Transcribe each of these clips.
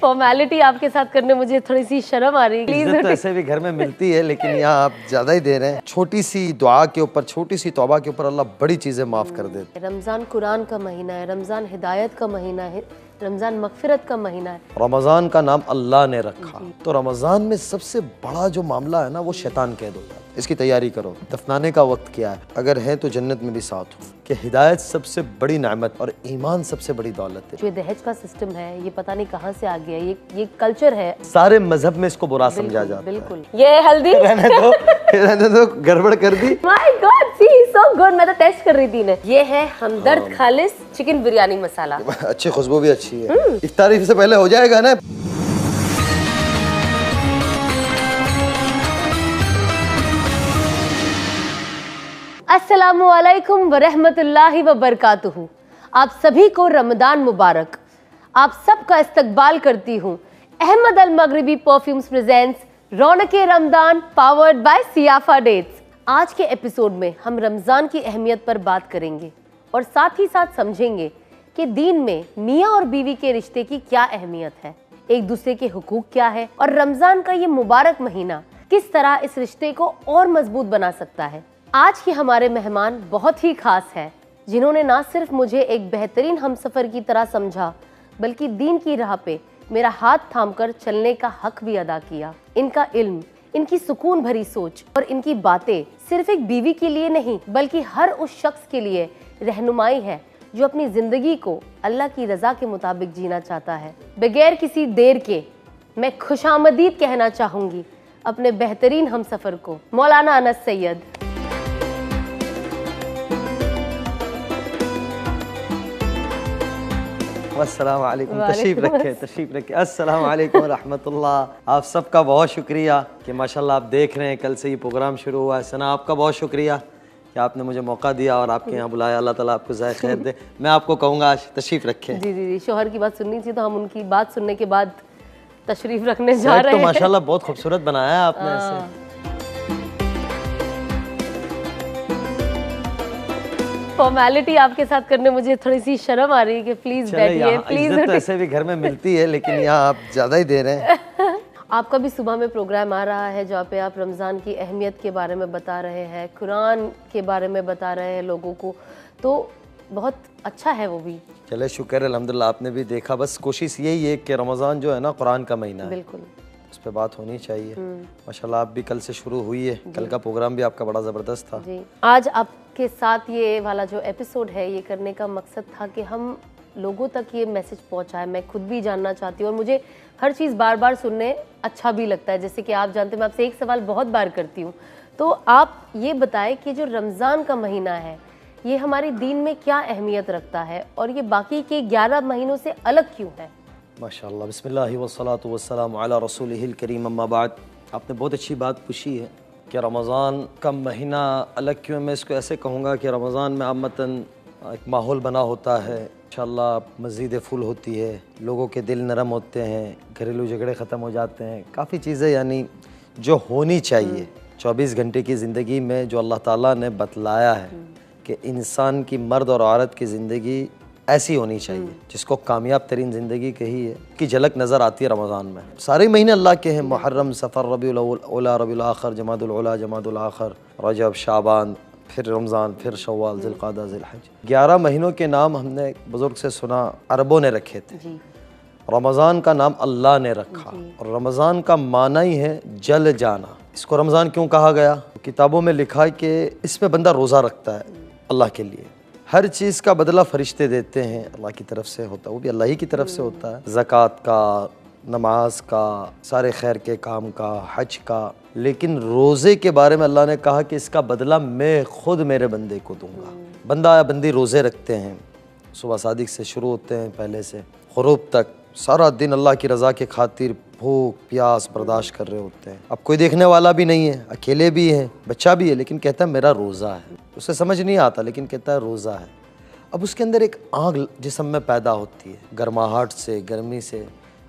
Formality आपके साथ करने मुझे थोड़ी सी शर्म आ रही है। इज्जत तो ऐसे भी घर में मिलती है, लेकिन यहाँ आप ज्यादा ही दे रहे हैं। छोटी सी दुआ के ऊपर, छोटी सी तौबा के ऊपर अल्लाह बड़ी चीजें माफ कर देते हैं। रमज़ान कुरान का महीना है, रमज़ान हिदायत का महीना है, रमज़ान मगफिरत का महीना है। रमज़ान का नाम अल्लाह ने रखा, तो रमज़ान में सबसे बड़ा जो मामला है ना वो शैतान कैद हो जाता है। इसकी तैयारी करो, दफनाने का वक्त क्या है, अगर है तो जन्नत में भी साथ हो, कि हिदायत सबसे बड़ी नेमत और ईमान सबसे बड़ी दौलत है। जो दहेज का सिस्टम है ये पता नहीं कहाँ से आ गया, ये कल्चर है। सारे मजहब में इसको बुरा समझा जाता है। बिल्कुल। ये हल्दी रहने दो, गड़बड़ कर दी। My god, see so good. मैं तो टेस्ट कर रही थी इन्हें। ये है हमदर्द खालिस चिकन बिरयानी मसाला। अच्छी खुशबू भी अच्छी है। इफ्तारी से पहले हो जाएगा ना। अस्सलामुअलैकुम वरहमतुल्लाहि वबरकातुहू। आप सभी को रमदान मुबारक। आप सबका इस्तकबाल करती हूँ। Ahmed Al Maghribi perfumes presents रौनके रमदान पावर्ड बाय सियाफा डेट्स। आज के एपिसोड में हम रमज़ान की अहमियत पर बात करेंगे और साथ ही साथ समझेंगे कि दीन में मियाँ और बीवी के रिश्ते की क्या अहमियत है, एक दूसरे के हुकूक क्या है और रमज़ान का ये मुबारक महीना किस तरह इस रिश्ते को और मजबूत बना सकता है। आज के हमारे मेहमान बहुत ही खास है, जिन्होंने ना सिर्फ मुझे एक बेहतरीन हमसफर की तरह समझा, बल्कि दीन की राह पे मेरा हाथ थामकर चलने का हक भी अदा किया। इनका इल्म, इनकी सुकून भरी सोच और इनकी बातें सिर्फ एक बीवी के लिए नहीं, बल्कि हर उस शख्स के लिए रहनुमाई है जो अपनी जिंदगी को अल्लाह की रजा के मुताबिक जीना चाहता है। बगैर किसी देर के मैं खुशामदीद कहना चाहूंगी अपने बेहतरीन हमसफर को, मौलाना अनस सैयद। अस्सलाम वालेकुम। तशरीफ रखे। अस्सलाम वालेकुम रहमतुल्लाह। आप सबका बहुत शुक्रिया कि माशाल्लाह आप देख रहे हैं, कल से ये प्रोग्राम शुरू हुआ है। सना आपका बहुत शुक्रिया कि आपने मुझे मौका दिया और आपके यहाँ बुलाया। अल्लाह ताला आपको ज़ाय खैर दे। मैं आपको कहूँगा आज तशरीफ रखें। जी, शोहर की बात सुननी थी तो हम उनकी बात सुनने के बाद तशरीफ रखने जा रहे हैं। तो माशाल्लाह बहुत खूबसूरत बनाया है आपने ऐसे। फॉर्मेलिटी आपके साथ करने मुझे थोड़ी सी शर्म आ रही है कि प्लीज बैठिए, प्लीज। इज्जत तो ऐसे भी घर में मिलती है, लेकिन यहाँ आप ज्यादा ही दे रहे हैं। आपका भी सुबह में प्रोग्राम आ रहा है जहाँ पे आप रमज़ान की अहमियत के बारे में बता रहे हैं, कुरान के बारे में बता रहे हैं लोगों को, तो बहुत अच्छा है वो भी। चले शुक्र है, अल्हम्दुलिल्लाह आपने भी देखा। बस कोशिश यही है कि रमज़ान जो है ना कुरान का महीना है, बिल्कुल उस पर बात होनी चाहिए। माशाल्लाह आप भी कल से शुरू हुई है, कल का प्रोग्राम भी आपका बड़ा ज़बरदस्त था। जी, आज आपके साथ ये वाला जो एपिसोड है ये करने का मकसद था कि हम लोगों तक ये मैसेज पहुंचाएं। मैं खुद भी जानना चाहती हूँ और मुझे हर चीज़ बार बार सुनने अच्छा भी लगता है। जैसे कि आप जानते हैं मैं आपसे एक सवाल बहुत बार करती हूँ, तो आप ये बताएं कि जो रमज़ान का महीना है ये हमारे दीन में क्या अहमियत रखता है और ये बाकी के 11 महीनों से अलग क्यों है। माशाअल्लाह, बिस्मिल्लाह वस्सलातु वस्सलामु अला रसूलिहिल करीम, अम्मा बाद। आपने बहुत अच्छी बात पूछी है कि रमज़ान का महीना अलग क्यों है। मैं इसको ऐसे कहूँगा कि रमज़ान में आमतन एक माहौल बना होता है, इंशाअल्लाह मस्जिदें फुल होती है, लोगों के दिल नरम होते हैं, घरेलू झगड़े ख़त्म हो जाते हैं, काफ़ी चीज़ें यानी जो होनी चाहिए 24 घंटे की ज़िंदगी में, जो अल्लाह ताला ने बतलाया है कि इंसान की, मर्द और औरत की ज़िंदगी ऐसी होनी चाहिए जिसको कामयाब तरीन ज़िंदगी कही है, की झलक नज़र आती है रमज़ान में। सारे महीने अल्लाह के हैं, मुहर्रम, सफ़र, रबीउल अव्वल, रबीउल आखिर, जमादुल उला, जमादुल आखिर, रजब, शाबान, फिर रमज़ान, फिर शव्वाल, ज़िलक़ादा, ज़िलहज। 11 महीनों के नाम हमने बुज़ुर्ग से सुना, अरबों ने रखे थे। रमज़ान का नाम अल्लाह ने रखा और रमज़ान का माना ही है जल जाना। इसको रमज़ान क्यों कहा गया? किताबों में लिखा है कि इसमें बंदा रोज़ा रखता है अल्लाह के लिए, हर चीज़ का बदला फरिश्ते देते हैं, अल्लाह की तरफ से होता है, वो भी अल्लाह ही की तरफ से होता है, ज़कात का, नमाज का, सारे खैर के काम का, हज का। लेकिन रोज़े के बारे में अल्लाह ने कहा कि इसका बदला मैं खुद मेरे बंदे को दूंगा। बंदा या बंदी रोज़े रखते हैं, सुबह सादिक से शुरू होते हैं, पहले से ग़ुरूब तक सारा दिन अल्लाह की रज़ा के खातिर भूख प्यास बर्दाश्त कर रहे होते हैं। अब कोई देखने वाला भी नहीं है, अकेले भी हैं, बच्चा भी है, लेकिन कहता है मेरा रोज़ा है। उसे समझ नहीं आता लेकिन कहता है रोज़ा है। अब उसके अंदर एक आग जिस्म में पैदा होती है, गर्माहट से, गर्मी से।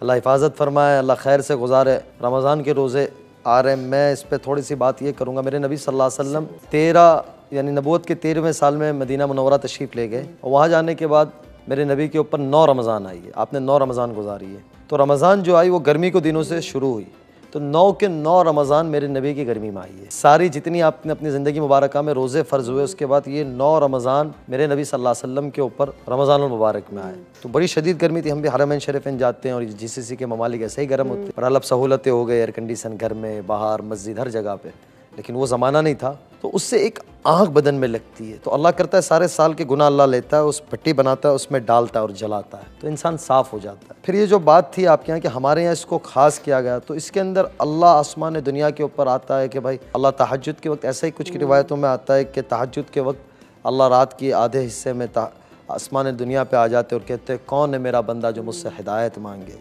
अल्लाह हिफाजत फरमाए, अल्लाह खैर से गुजारे। रमज़ान के रोज़े आ रहे हैं, मैं इस पर थोड़ी सी बात ये करूँगा। मेरे नबी सल्लल्लाहु अलैहि वसल्लम 13 यानी नबूवत के 13वें साल में मदीना मुनव्वरा तशरीफ़ ले गए और वहाँ जाने के बाद मेरे नबी के ऊपर 9 रमज़ान आई है। आपने 9 रमज़ान गुजारी है। तो रमज़ान जो आई वो गर्मी के दिनों से शुरू हुई, तो 9 के 9 रमज़ान मेरे नबी की गर्मी में आई है। सारी जितनी आपने अपनी ज़िंदगी मुबारक में रोज़े फ़र्ज़ हुए, उसके बाद ये 9 रमज़ान मेरे नबी सल्लल्लाहु अलैहि वसल्लम के ऊपर रमज़ानुल मुबारक में आए। तो बड़ी शदीद गर्मी थी। हम भी हरमैन शरीफैन जाते हैं और जीसीसी के ममालिक ऐसे ही गर्म होते हैं, पर अब सहूलतें हो गई, एयर कंडीशन घर में, बाहर, मस्जिद, हर जगह पे, लेकिन वो ज़माना नहीं था। तो उससे एक आग बदन में लगती है, तो अल्लाह करता है सारे साल के गुनाह अल्लाह लेता है, उस पट्टी बनाता है, उसमें डालता है और जलाता है, तो इंसान साफ़ हो जाता है। फिर ये जो बात थी आपके यहाँ कि हमारे यहाँ इसको ख़ास किया गया, तो इसके अंदर अल्लाह आसमान दुनिया के ऊपर आता है कि भाई अल्लाह तहज्जुद के वक्त, ऐसा ही कुछ की रिवायतों में आता है कि तहज्जुद के वक्त अल्लाह रात की आधे हिस्से में आसमान दुनिया पर आ जाते और कहते हैं कौन है मेरा बंदा जो मुझसे हिदायत मांगे,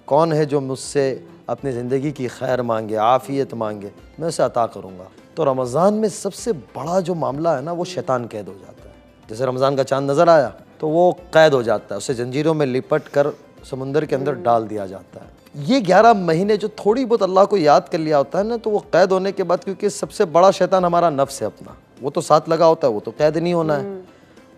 कौन है जो मुझसे अपनी ज़िंदगी की खैर मांगे, आफ़ियत मांगे, मैं उसे अता करूँगा। तो रमज़ान में सबसे बड़ा जो मामला है ना, वो शैतान कैद हो जाता है। जैसे रमज़ान का चांद नज़र आया तो वो कैद हो जाता है, उसे जंजीरों में लिपट कर समुंदर के अंदर डाल दिया जाता है। ये 11 महीने जो थोड़ी बहुत अल्लाह को याद कर लिया होता है ना, तो वो कैद होने के बाद, क्योंकि सबसे बड़ा शैतान हमारा नफ्स है अपना, वो तो साथ लगा होता है, वो तो कैद नहीं होना है,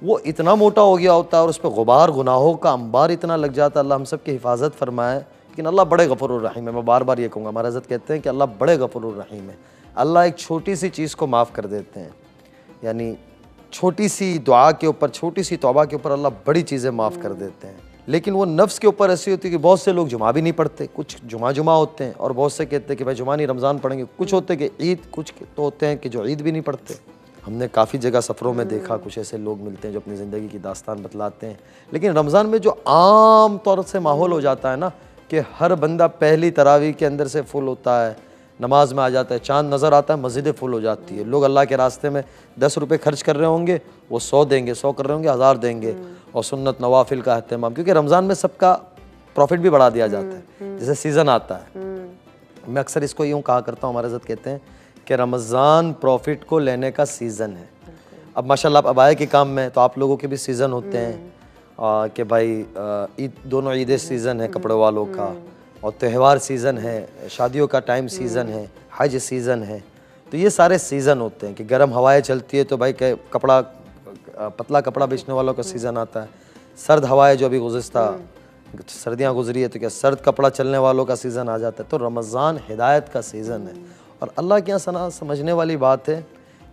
वो इतना मोटा हो गया होता है और उस पर गुबार गुनाहों का अंबार इतना लग जाता है। अल्लाह हम सब की हिफाजत फरमाए। लेकिन अल्लाह बड़े गफूरुर रहीम है। मैं बार बार ये कहूँगा, हमारा हज़रत कहते हैं कि अल्लाह बड़े गफूरुर रहीम है। अल्लाह एक छोटी सी चीज़ को माफ़ कर देते हैं, यानी छोटी सी दुआ के ऊपर, छोटी सी तौबा के ऊपर अल्लाह बड़ी चीज़ें माफ़ कर देते हैं। लेकिन वो नफ्स के ऊपर ऐसी होती है कि बहुत से लोग जुमा भी नहीं पढ़ते, कुछ जुमा होते हैं, और बहुत से कहते हैं कि भाई जुमा नहीं रमज़ान पढ़ेंगे, कुछ होते हैं कि ईद, कुछ तो होते हैं कि जो ईद भी नहीं पढ़ते। हमने काफ़ी जगह सफ़रों में देखा, कुछ ऐसे लोग मिलते हैं जो अपनी ज़िंदगी की दास्तान बतलाते हैं। लेकिन रमज़ान में जो आम तौर से माहौल हो जाता है ना, कि हर बंदा पहली तरावी के अंदर से फुल होता है, नमाज में आ जाता है, चांद नज़र आता है, मस्जिदें फुल हो जाती है, लोग अल्लाह के रास्ते में 10 रुपये खर्च कर रहे होंगे, वो 100 देंगे, 100 कर रहे होंगे 1000 देंगे, और सुन्नत नवाफिल का अहतमाम, क्योंकि रमज़ान में सबका प्रॉफिट भी बढ़ा दिया जाता है। जैसे सीज़न आता है, मैं अक्सर इसको यूँ कहा करता हूँ, हमारे हज़रत कहते हैं कि रमज़ान प्रॉफिट को लेने का सीज़न है। अब माशाल्लाह आप अबाया के काम में, तो आप लोगों के भी सीज़न होते हैं कि भाई ईद, दोनों ईदें सीज़न है कपड़े वालों का, और त्यौहार सीज़न है, शादियों का टाइम सीज़न है, हज सीज़न है। तो ये सारे सीज़न होते हैं कि गर्म हवाएं चलती है तो भाई कपड़ा, पतला कपड़ा बेचने वालों का सीज़न आता है। सर्द हवाएं जो अभी गुज़िश्ता सर्दियाँ गुजरी है तो क्या सर्द कपड़ा चलने वालों का सीज़न आ जाता है। तो रमज़ान हिदायत का सीज़न है, और अल्लाह के यहाँ समझने वाली बात है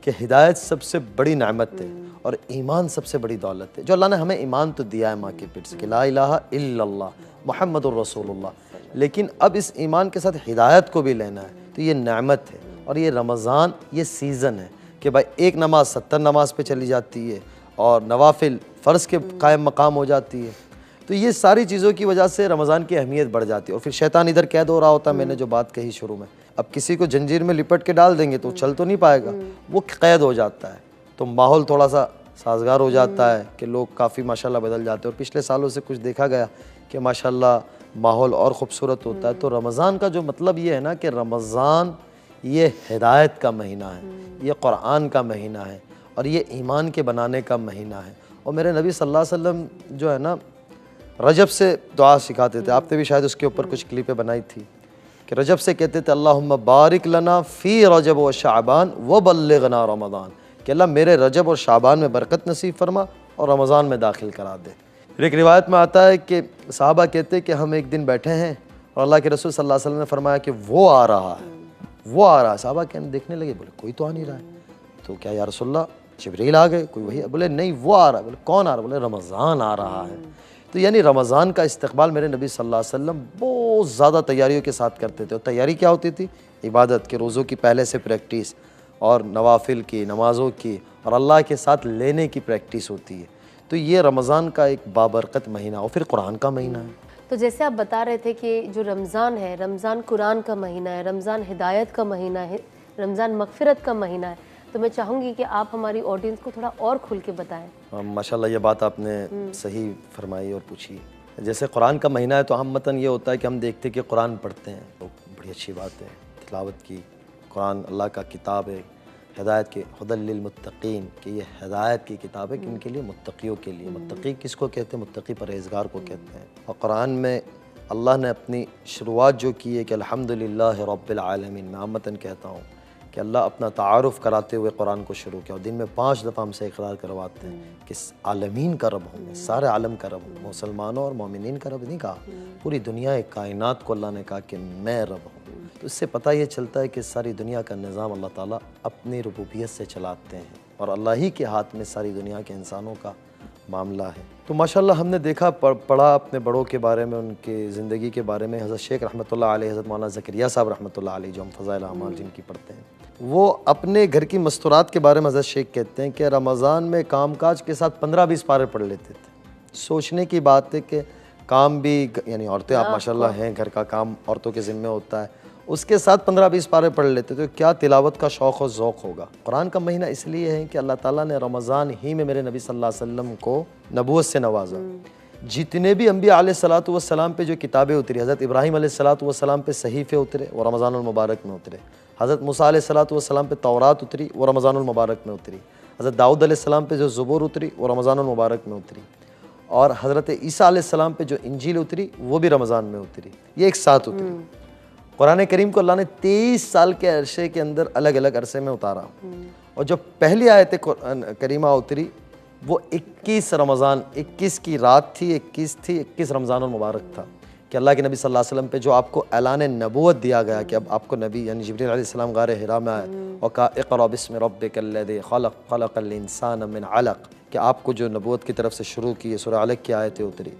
कि हिदायत सबसे बड़ी नेमत है और ईमान सबसे बड़ी दौलत है। जो अल्लाह ने हमें ईमान तो दिया है माँ की पेट से कि ला इलाहा इल्लल्लाह मुहम्मदुर रसूलुल्लाह, लेकिन अब इस ईमान के साथ हिदायत को भी लेना है, तो ये नेमत है। और ये रमज़ान ये सीज़न है कि भाई एक नमाज 70 नमाज पे चली जाती है और नवाफिल फ़र्ज़ के कायम मकाम हो जाती है। तो ये सारी चीज़ों की वजह से रमज़ान की अहमियत बढ़ जाती है। और फिर शैतान इधर कैद हो रहा होता है, मैंने जो बात कही शुरू में, अब किसी को जंजीर में लिपट के डाल देंगे तो चल तो नहीं पाएगा, वो कैद हो जाता है। तो माहौल थोड़ा सा साजगार हो जाता है कि लोग काफ़ी माशाल्लाह बदल जाते हैं। और पिछले सालों से कुछ देखा गया कि माशाल्लाह माहौल और ख़ूबसूरत होता है। तो रमज़ान का जो मतलब ये है ना कि रमज़ान ये हिदायत का महीना है, ये क़ुरान का महीना है, और ये ईमान के बनाने का महीना है। और मेरे नबी सल्लल्लाहु अलैहि वसल्लम जो है ना रजब से दुआ सिखाते थे, आपने भी शायद उसके ऊपर कुछ क्लिपें बनाई थी कि रजब से कहते थे अल्लाहुम्मा बारिक लना फ़ी रजब व शाबान व बल्लिगना रमज़ान, कि अल्लाह मेरे रजब और शाबान में बरकत नसीब फरमा और रमज़ान में दाखिल करा दे। फिर एक रिवायत में आता है कि सहाबा कहते कि हम एक दिन बैठे हैं और अल्लाह के रसूल सल्लल्लाहु अलैहि वसल्लम ने फरमाया कि वो आ रहा है, वो आ रहा है। सहाबा कहने देखने लगे, बोले कोई तो आ नहीं रहा है, तो क्या या रसूलल्लाह जिब्रील आ गए कोई? वही। बोले नहीं, वो आ रहा है। बोले कौन आ रहा है? बोले रमज़ान आ रहा है। तो यानी रमज़ान का इस्तकबाल मेरे नबी सल्लल्लाहु अलैहि वसल्लम बहुत ज़्यादा तैयारियों के साथ करते थे। और तैयारी क्या होती थी? इबादत के, रोज़ों की पहले से प्रैक्टिस, और नवाफिल की, नमाज़ों की, और अल्लाह के साथ लेने की प्रैक्टिस होती है। तो ये रमज़ान का एक बाबरकत महीना और फिर कुरान का महीना है। तो जैसे आप बता रहे थे कि जो रमज़ान है, रमज़ान कुरान का महीना है, रमज़ान हिदायत का महीना है, रमज़ान मग़फ़िरत का महीना है, तो मैं चाहूँगी कि आप हमारी ऑडियंस को थोड़ा और खुल के बताएं। माशाल्लाह ये बात आपने सही फरमाई और पूछी। जैसे कुरान का महीना है तो हमतन ये होता है कि हम देखते हैं कि कुरान पढ़ते हैं, तो बड़ी अच्छी बात है तिलावत की। कुरान अल्लाह का किताब है, हिदायत के, हुदल लिल मुत्तकीन, कि ये हिदायत की किताब है किन के लिए? मुत्तकियों के लिए। मुत्तकी किसको कहते हैं? मुत्तकी परहेज़गार को कहते हैं। और कुरान में अल्लाह ने अपनी शुरुआत जो की है कि अल्हम्दुलिल्लाह रब्बिल आलमीन, मैं आमतन कहता हूँ कि अल्लाह अपना तारुफ कराते हुए कुरान को शुरू किया और दिन में 5 दफ़ा हमसे इकरार करवाते हैं कि आलमीन का रब हूँ, सारे आलम का रब हूँ, मुसलमानों और मोमिनीन का रब नहीं कहा, पूरी दुनिया कायनात को अल्लाह ने कहा कि मैं रब हूँ। तो इससे पता ये चलता है कि सारी दुनिया का निज़ाम अल्लाह ताला अपनी रुबूबियत से चलाते हैं और अल्लाह ही के हाथ में सारी दुनिया के इंसानों का मामला है। तो माशाल्लाह हमने देखा पढ़ा अपने बड़ों के बारे में, उनकी ज़िंदगी के बारे में। हज़रत शेख रहमतुल्लाह अलैह, हज़रत मौलाना ज़करिया साहब रहमतुल्लाह अलैह जो हम फ़ज़ाइल अमाल जिनकी पढ़ते हैं, वो अपने घर की मस्तूरात के बारे में हज़रत शेख कहते हैं कि रमज़ान में कामकाज के साथ 15-20 पारे पढ़ लेते थे। सोचने की बात है कि काम भी, यानी औरतें आप माशाल्लाह हैं, घर का काम औरतों के ज़िम्मे होता है, उसके साथ 15-20 पारे पढ़ लेते तो क्या तिलावत का शौक़ और ज़ौक़ होगा। कुरान का महीना इसलिए है कि अल्लाह ताला ने रमज़ान ही में मेरे नबी सल्लल्लाहु अलैहि वसल्लम को नबूवत से नवाजा। जितने भी अम्बिया अलैहिस्सलातु वस्सलाम पे जो किताबें उतरी, हज़रत इब्राहीम अलैहिस्सलातु वस्सलाम पे सहीफ़े उतरे, वो रमज़ानुल मुबारक में उतरे। हज़रत मूसा अलैहिस्सलातु वस्सलाम पे तौरात उतरी, वो रमज़ानुल मुबारक में उतरी। हज़रत दाऊद अलैहिस्सलाम पे जो ज़बूर उतरी, वो रमज़ानुल मुबारक में उतरी। और हज़रत ईसा अलैहिस्सलाम पे जो इंजील उतरी, वो भी रमज़ान में उतरी। ये एक साथ उतरी। कुरान करीम को अल्लाह ने 23 साल के अरसे के अंदर अलग अलग अरसे में उतारा और जो पहली आयत करीमा उतरी वो 21 रमज़ान, 21 की रात थी, 21 रमज़ानुल मुबारक था कि अल्लाह के नबी सल्लल्लाहु अलैहि वसल्लम पे जो आपको ऐलान नबूवत दिया गया कि अब आपको नबी यानी जिब्रील अलैहिस्सलाम गारे हिरा में आए और कहा इक़रा बिस्मि रब्बिकल्लज़ी खलक़ खलक़ल इंसान मिन अलक़, कि आपको जो नबूवत की तरफ से शुरू की सूरह अलक़ की आयतें उतरी।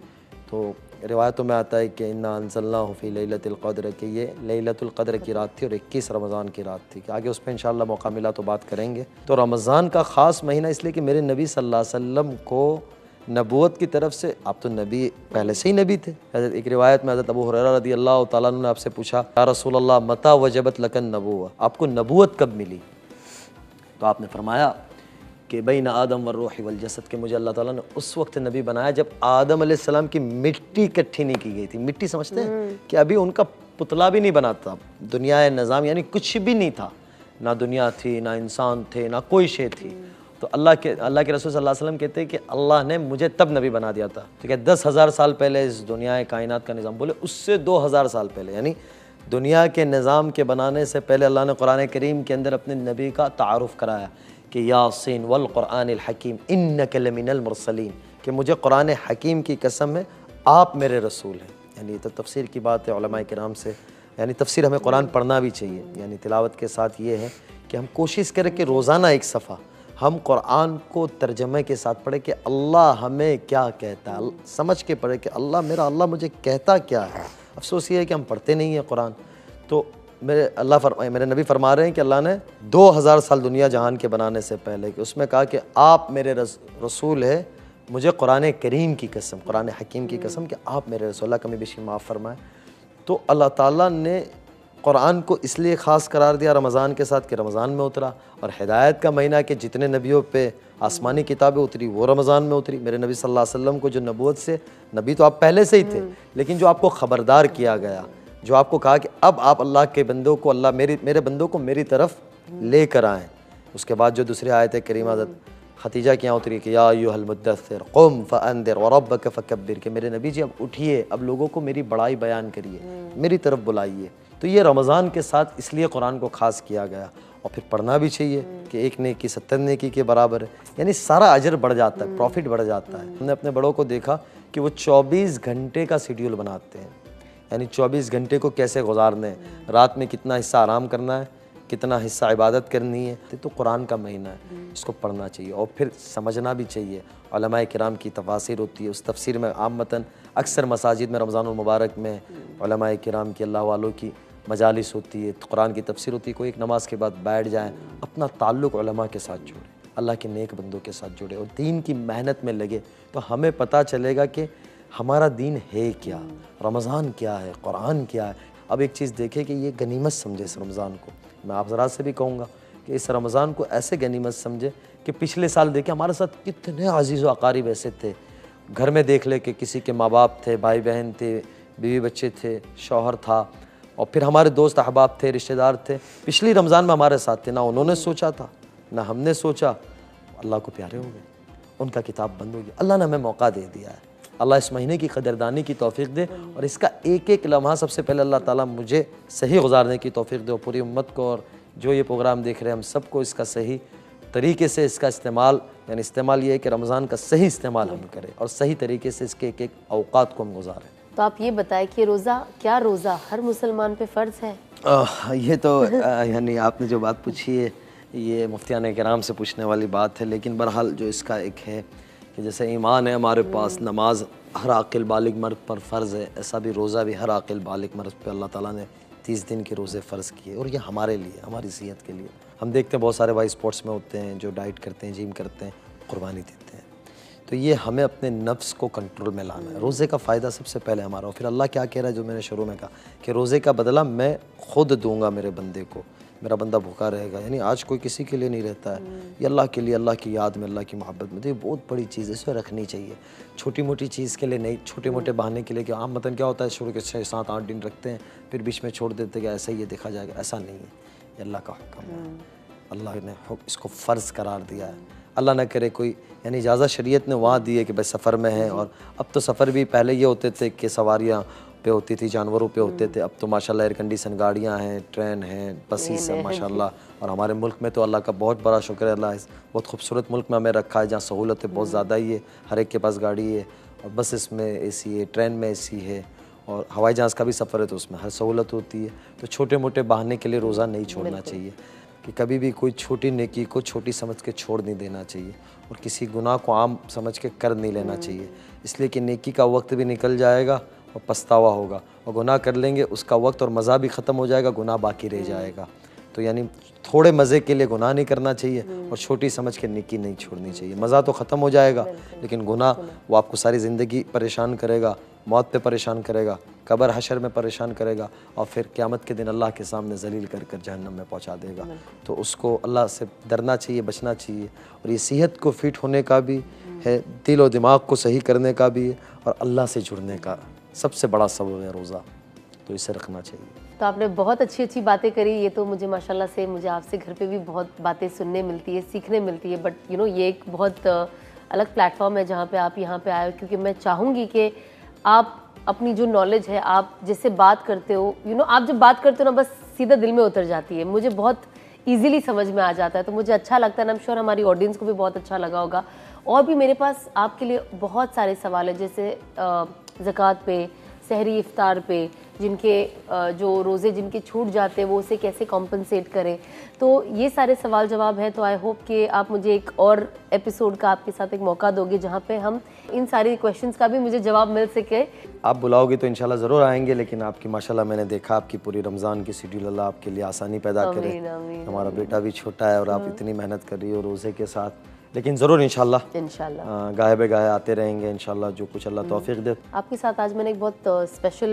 तो रिवायतों में आता है कि इन्ना अंज़लनाहु फ़ी लैलतिल क़द्र, कि ये लैलतुल क़द्र की रात थी और 21 रमज़ान की रात थी। कि आगे उस पर इंशाअल्लाह मौका मिला तो बात करेंगे। तो रमज़ान का ख़ास महीना इसलिए कि मेरे नबी सल्लल्लाहु अलैहि वसल्लम को नबूवत की तरफ से, आप तो नबी पहले से ही नबी थे। एक रिवायत में हज़रत अबू हुरैरा रज़ियल्लाहु तआला अन्हु ने आपसे पूछा, या रसूल अल्लाह मता वजबत लकन नबूवा, आपको नबूवत कब मिली? तो आपने फरमाया कि बैन आदम व रूह वल जसद, के मुझे अल्लाह ताला ने उस वक्त नबी बनाया जब आदम अलैहिस्सलाम की मिट्टी इकट्ठी नहीं की गई थी। मिट्टी समझते हैं कि अभी उनका पुतला भी नहीं बना था, दुनिया निज़ाम यानी कुछ भी नहीं था, ना दुनिया थी, ना इंसान थे, ना कोई शे थी। तो अल्लाह के रसूल सल्लल्लाहु अलैहि वसल्लम कहते हैं कि अल्लाह ने मुझे तब नबी बना दिया था। तो क्या 10,000 साल पहले इस दुनिया कायनात का निज़ाम, बोले उससे 2,000 साल पहले, यानी दुनिया के निज़ाम के बनाने से पहले अल्लाह ने कुरान करीम के अंदर अपने नबी का तारुफ़ कराया कि यासीन वल कुरानिल हकीम इन्नका लमिनल मुरसलीन, कि मुझे कुरान हकीम की कसम है आप मेरे रसूल हैं। यानी तो तफसीर की बात है उलमाए किराम से, यानी तफसीर हमें कुरान पढ़ना भी चाहिए। यानी तिलावत के साथ ये है कि हम कोशिश करें कि रोज़ाना एक सफ़ा हम कुरान को तर्जमे के साथ पढ़े कि अल्लाह हमें क्या कहता है, समझ के पढ़े कि अल्लाह मुझे कहता क्या है। अफसोस ये है कि हम पढ़ते नहीं हैं कुरान। तो मेरे नबी फरमा रहे हैं कि अल्लाह ने 2000 साल दुनिया जहान के बनाने से पहले कि उसमें कहा कि आप मेरे रसूल है, मुझे कुरान करीम की कसम, कुरान हकीम की कसम कि आप मेरे रसूल, अल्लाह कमी बेशी माफ़ फरमाए। तो अल्लाह ताला ने कुरान को इसलिए ख़ास करार दिया रमज़ान के साथ कि रमज़ान में उतरा, और हिदायत का महीना कि जितने नबियों पे आसमानी किताबें उतरी वो रमज़ान में उतरी। मेरे नबी सल्लल्लाहु अलैहि वसल्लम को जो नबूवत से, नबी तो आप पहले से ही थे, लेकिन जो आपको ख़बरदार किया गया, जो आपको कहा कि अब आप अल्लाह के बंदों को, अल्लाह मेरे बंदों को मेरी तरफ लेकर आएँ। उसके बाद जो दूसरी आयत करीमा खतीजा की यहाँ उतरी कि या अय्युहल मुद्दस्सिर क़ुम फ़अन्ज़िर व रब्बक फ़कब्बिर, कि मेरे नबी जी अब उठिए, अब लोगों को मेरी बड़ाई बयान करिए, मेरी तरफ बुलाइए। तो ये रमज़ान के साथ इसलिए कुरान को ख़ास किया गया, और फिर पढ़ना भी चाहिए कि एक नेकी 70 नेकी के बराबर है, यानी सारा अजर बढ़ जाता है, प्रॉफिट बढ़ जाता है। हमने अपने बड़ों को देखा कि वो 24 घंटे का शेड्यूल बनाते हैं, यानी 24 घंटे को कैसे गुजारने हैं, रात में कितना हिस्सा आराम करना है, कितना हिस्सा इबादत करनी है। तो कुरान का महीना है, इसको पढ़ना चाहिए और फिर समझना भी चाहिए। उलमाए किराम की तफासिर होती है, उस तफसीर में आमतन अक्सर मसाजिद में रमज़ानुल मुबारक में उलमाए किराम की, अल्लाह वालों की मजालिस होती है, कुरान की तफसीर होती है। कोई एक नमाज के बाद बैठ जाए, अपना ताल्लुक़ उलमा के साथ जोड़े, अल्लाह के नेक बंदों के साथ जुड़े और दीन की मेहनत में लगे, तो हमें पता चलेगा कि हमारा दीन है क्या, रमज़ान क्या है, कुरान क्या है। अब एक चीज़ देखें कि ये गनीमत समझे इस रमज़ान को। मैं आप ज़रा से भी कहूँगा कि इस रमज़ान को ऐसे गनीमत समझे कि पिछले साल देखें हमारे साथ कितने अजीज़ व अकारीब ऐसे थे, घर में देख ले कि किसी के माँ बाप थे, भाई बहन थे, बीवी बच्चे थे, शौहर था, और फिर हमारे दोस्त अहबाब थे, रिश्तेदार थे, पिछली रमज़ान में हमारे साथ थे। ना उन्होंने सोचा था, ना हमने सोचा, अल्लाह को प्यारे हो गए, उनका किताब बंद हो गया। अल्लाह ने हमें मौका दे दिया है। अल्लाह इस महीने की कदरदानी की तौफीक दे और इसका एक एक लम्हा सबसे पहले अल्लाह ताला मुझे सही गुजारने की तौफीक दे और पूरी उम्मत को और जो ये प्रोग्राम देख रहे हैं हम सबको इसका सही तरीके से इसका इस्तेमाल, यानी इस्तेमाल ये है कि रमज़ान का सही इस्तेमाल हम करें और सही तरीके से इसके एक एक औकात को हम गुजारें। तो आप ये बताएं कि रोज़ा हर मुसलमान पे फ़र्ज़ है? ये तो यानी आपने जो बात पूछी है ये मुफ्तियान किराम से पूछने वाली बात है, लेकिन बहरहाल जो इसका एक है कि जैसे ईमान है हमारे पास, नमाज हर आकिल बालिग मर्द पर फ़र्ज़ है, ऐसा भी रोज़ा भी हर आकिल बालिग मर्द पे अल्लाह ताला ने 30 दिन के रोज़े फ़र्ज़ किए और ये हमारे लिए, हमारी सेहत के लिए। हम देखते हैं बहुत सारे भाई स्पोर्ट्स में होते हैं जो डाइट करते हैं, जिम करते हैं, कुर्बानी देते हैं। तो ये हमें अपने नफ्स को कंट्रोल में लाना है। रोज़े का फ़ायदा सबसे पहले हमारा, और फिर अल्लाह क्या कह रहा है जो मैंने शुरू में कहा कि रोज़े का बदला मैं खुद दूंगा मेरे बंदे को, मेरा बंदा भूखा रहेगा। यानी आज कोई किसी के लिए नहीं रहता है, ये अल्लाह के लिए, अल्लाह की याद में, अल्लाह की मोहब्बत में। तो ये बहुत बड़ी चीज़ है, इसे रखनी चाहिए। छोटी मोटी चीज़ के लिए नहीं, छोटे मोटे बहाने के लिए कि आम मतन क्या होता है शुरू के 6-7-8 दिन रखते हैं फिर बीच में छोड़ देते कि ऐसा ही ये देखा जाएगा, ऐसा नहीं है। ये अल्लाह का हुक्म है, अल्लाह ने इसको फ़र्ज़ करार दिया है। अल्लाह ना करे कोई, यानी इजाज़त शरीयत ने वहाँ दी है कि भाई सफ़र में है। और अब तो सफ़र भी पहले ये होते थे कि सवारियाँ पे होती थी, जानवरों पे होते थे, अब तो माशाल्लाह एयर कंडीशन गाड़ियाँ हैं, ट्रेन हैं, बसेस हैं माशाल्लाह। और हमारे मुल्क में तो अल्लाह का बहुत बड़ा शुक्र है, अल्लाह इस बहुत खूबसूरत मुल्क में हमें रखा है जहाँ सहूलतें बहुत ज़्यादा ही है, हर एक के पास गाड़ी है और बसेस में एसी है, ट्रेन में एसी है और हवाई जहाज़ का भी सफ़र है तो उसमें हर सहूलत होती है। तो छोटे मोटे बहाने के लिए रोज़ा नहीं छोड़ना चाहिए कि कभी भी कोई छोटी नेकी को छोटी समझ के छोड़ नहीं देना चाहिए और किसी गुनाह को आम समझ के कर नहीं लेना चाहिए, इसलिए कि नेकी का वक्त भी निकल जाएगा और पछतावा होगा, और गुनाह कर लेंगे उसका वक्त और मज़ा भी ख़त्म हो जाएगा, गुनाह बाकी रह जाएगा। तो यानी थोड़े मज़े के लिए गुनाह नहीं करना चाहिए और छोटी समझ के नेकी नहीं छोड़नी चाहिए। मज़ा तो ख़त्म हो जाएगा लेकिन गुनाह वो आपको सारी ज़िंदगी परेशान करेगा, मौत पे परेशान करेगा, कब्र हशर में परेशान करेगा और फिर क़यामत के दिन अल्लाह के सामने ज़लील कर कर जहन्नम में पहुंचा देगा। तो उसको अल्लाह से डरना चाहिए, बचना चाहिए। और ये सेहत को फिट होने का भी है, दिल और दिमाग को सही करने का भी है और अल्लाह से जुड़ने का सबसे बड़ा सबब है रोज़ा, तो इसे रखना चाहिए। तो आपने बहुत अच्छी अच्छी बातें करी। ये तो मुझे माशाल्लाह से, मुझे आपसे घर पे भी बहुत बातें सुनने मिलती है, सीखने मिलती है। बट ये एक बहुत अलग प्लेटफॉर्म है जहाँ पे आप यहाँ पे आए हो, क्योंकि मैं चाहूँगी कि आप अपनी जो नॉलेज है, आप जिससे बात करते हो, आप जब बात करते हो ना बस सीधा दिल में उतर जाती है, मुझे बहुत ईजिली समझ में आ जाता है। तो मुझे अच्छा लगता है, आई एम श्योर हमारी ऑडियंस को भी बहुत अच्छा लगा होगा। और भी मेरे पास आपके लिए बहुत सारे सवाल है, जैसे ज़कात पे, सहरी इफ्तार पे, जिनके जो रोज़े जिनके छूट जाते हैं वो उसे कैसे कॉम्पनसेट करें। तो ये सारे सवाल जवाब हैं। तो आई होप कि आप मुझे एक और एपिसोड का आपके साथ एक मौका दोगे जहाँ पे हम इन सारी क्वेश्चंस का भी मुझे जवाब मिल सके। आप बुलाओगे तो इंशाल्लाह ज़रूर आएंगे, लेकिन आपकी माशाल्लाह मैंने देखा आपकी पूरी रमज़ान की शेड्यूल, अल्लाह आपके लिए आसानी पैदा करे। हमारा बेटा भी छोटा है और आप इतनी मेहनत कर रही हो रोज़े के साथ, लेकिन ज़रूर इंशाल्लाह गाहे बे गाहे आते रहेंगे इंशाल्लाह, जो कुछ अल्लाह तौफीक दे। आपके साथ आज मैंने एक बहुत स्पेशल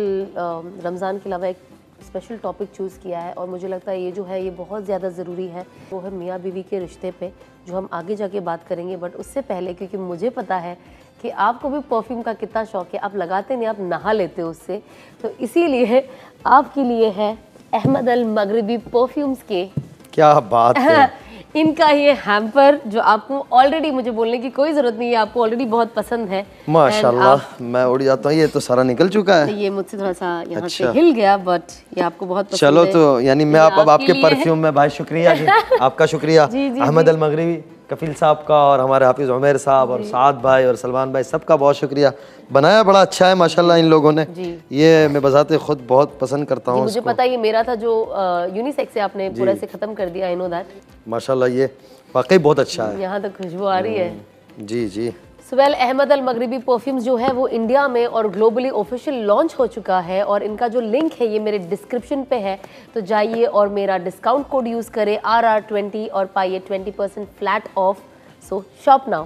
रमज़ान के अलावा एक स्पेशल टॉपिक चूज़ किया है और मुझे लगता है ये जो है ये बहुत ज़्यादा ज़रूरी है। वो है मियाँ बीवी के रिश्ते पे, जो हम आगे जाके बात करेंगे। बट उससे पहले, क्योंकि मुझे पता है कि आपको भी परफ्यूम का कितना शौक है, आप लगाते नहीं, आप नहा लेते हो उससे, तो इसीलिए आपके लिए है अहमद अल मगरिबी परफ्यूम्स के, क्या बात है, इनका ये हैम्पर जो आपको ऑलरेडी, मुझे बोलने की कोई जरूरत नहीं है, आपको ऑलरेडी बहुत पसंद है माशाल्लाह। मैं उड़ जाता हूँ, ये तो सारा निकल चुका है। ये मुझसे थोड़ा सा यहाँ से हिल गया, बट ये आपको बहुत पसंद चलो है। तो यानी मैं अब आपके परफ्यूम में भाई शुक्रिया जी, आपका शुक्रिया अहमद अल मगरिबी कफील साहब का और हमारे हाफिज उमैर साहब और साद भाई और सलमान भाई, सबका बहुत शुक्रिया। बनाया बड़ा अच्छा है माशाल्लाह इन लोगों ने, ये मैं बजाते खुद बहुत पसंद करता हूँ। मुझे पता है ये मेरा था जो यूनिसेक्स से आपने पूरा से खत्म कर दिया, आई नो दैट। माशाल्लाह ये वाकई बहुत अच्छा है, यहाँ तक खुशबू आ रही है। जी जी। Suvel Ahmad Al Maghribi perfumes जो है वो इंडिया में और ग्लोबली ऑफिशियल लॉन्च हो चुका है और इनका जो लिंक है ये मेरे डिस्क्रिप्शन पे है, तो जाइए और मेरा डिस्काउंट कोड यूज़ करें RR20 और पाइए 20% flat of. So shop now.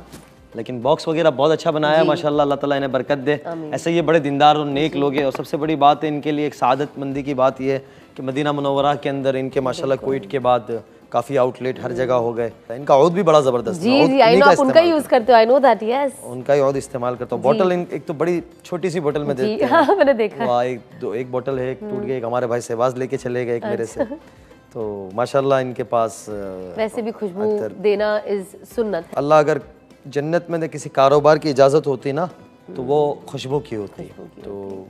लेकिन बॉक्स वगैरह बहुत अच्छा बनाया है माशाल्लाह, अल्लाह ताला इन्हें बरकत दे। ऐसे ये बड़े दीनदार और नेक लोग हैं और सबसे बड़ी बात है इनके लिए एक सादतमंदी की बात ये है कि मदीना मुनव्वरा के अंदर इनके माशाल्लाह कोविड के बाद काफ़ी आउटलेट हर जगह हो गए। इनका औद भी बड़ा ज़बरदस्त है। जी जी, आई नो आप उनका यूज़ करते हो, आई नो दैट, यस। उनका ही औद इस्तेमाल करता हूँ। बोतल एक तो बड़ी छोटी सी बोतल में देते हैं। हाँ, मैंने देखा। एक बोतल है, एक टूट गई, एक हमारे भाई शहबाज लेके चले गए, एक मेरे से। तो माशाल्लाह इनके पास वैसे भी खुशबू देना इज सुन्नत। अल्लाह अगर जन्नत में किसी कारोबार की इजाज़त होती ना तो वो खुशबू की होती। तो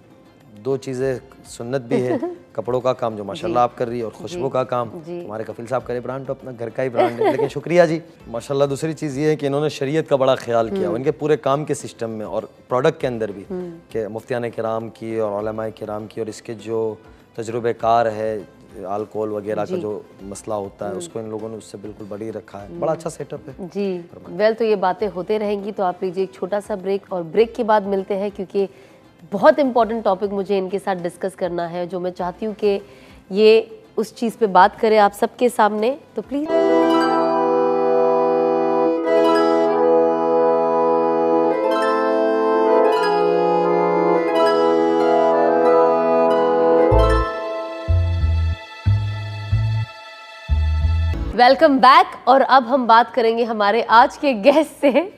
दो चीज़ें सुन्नत भी है, कपड़ों का काम जो माशाल्लाह आप कर रही है, और खुशबू का काम हमारे कफिल साहब करे ब्रांड तो अपना घर का ही ब्रांड है, लेकिन शुक्रिया जी माशाल्लाह। दूसरी चीज़ ये है कि इन्होंने शरीयत का बड़ा ख्याल किया उनके पूरे काम के सिस्टम में और प्रोडक्ट के अंदर भी, कि मुफ्तियान किराम की और उलमाए किराम की और इसके जो तजुर्बेकार है, अल्कोहल वगैरह का जो मसला होता है उसको इन लोगों ने उससे बिल्कुल बड़ी रखा है। बड़ा अच्छा सेटअप है जी। वेल, तो ये बातें होते रहेंगी, तो आप लीजिए एक छोटा सा ब्रेक, और ब्रेक के बाद मिलते हैं, क्योंकि बहुत इंपॉर्टेंट टॉपिक मुझे इनके साथ डिस्कस करना है, जो मैं चाहती हूँ कि ये उस चीज़ पे बात करें आप सबके सामने। तो प्लीज़ वेलकम बैक। और अब हम बात करेंगे हमारे आज के गेस्ट से,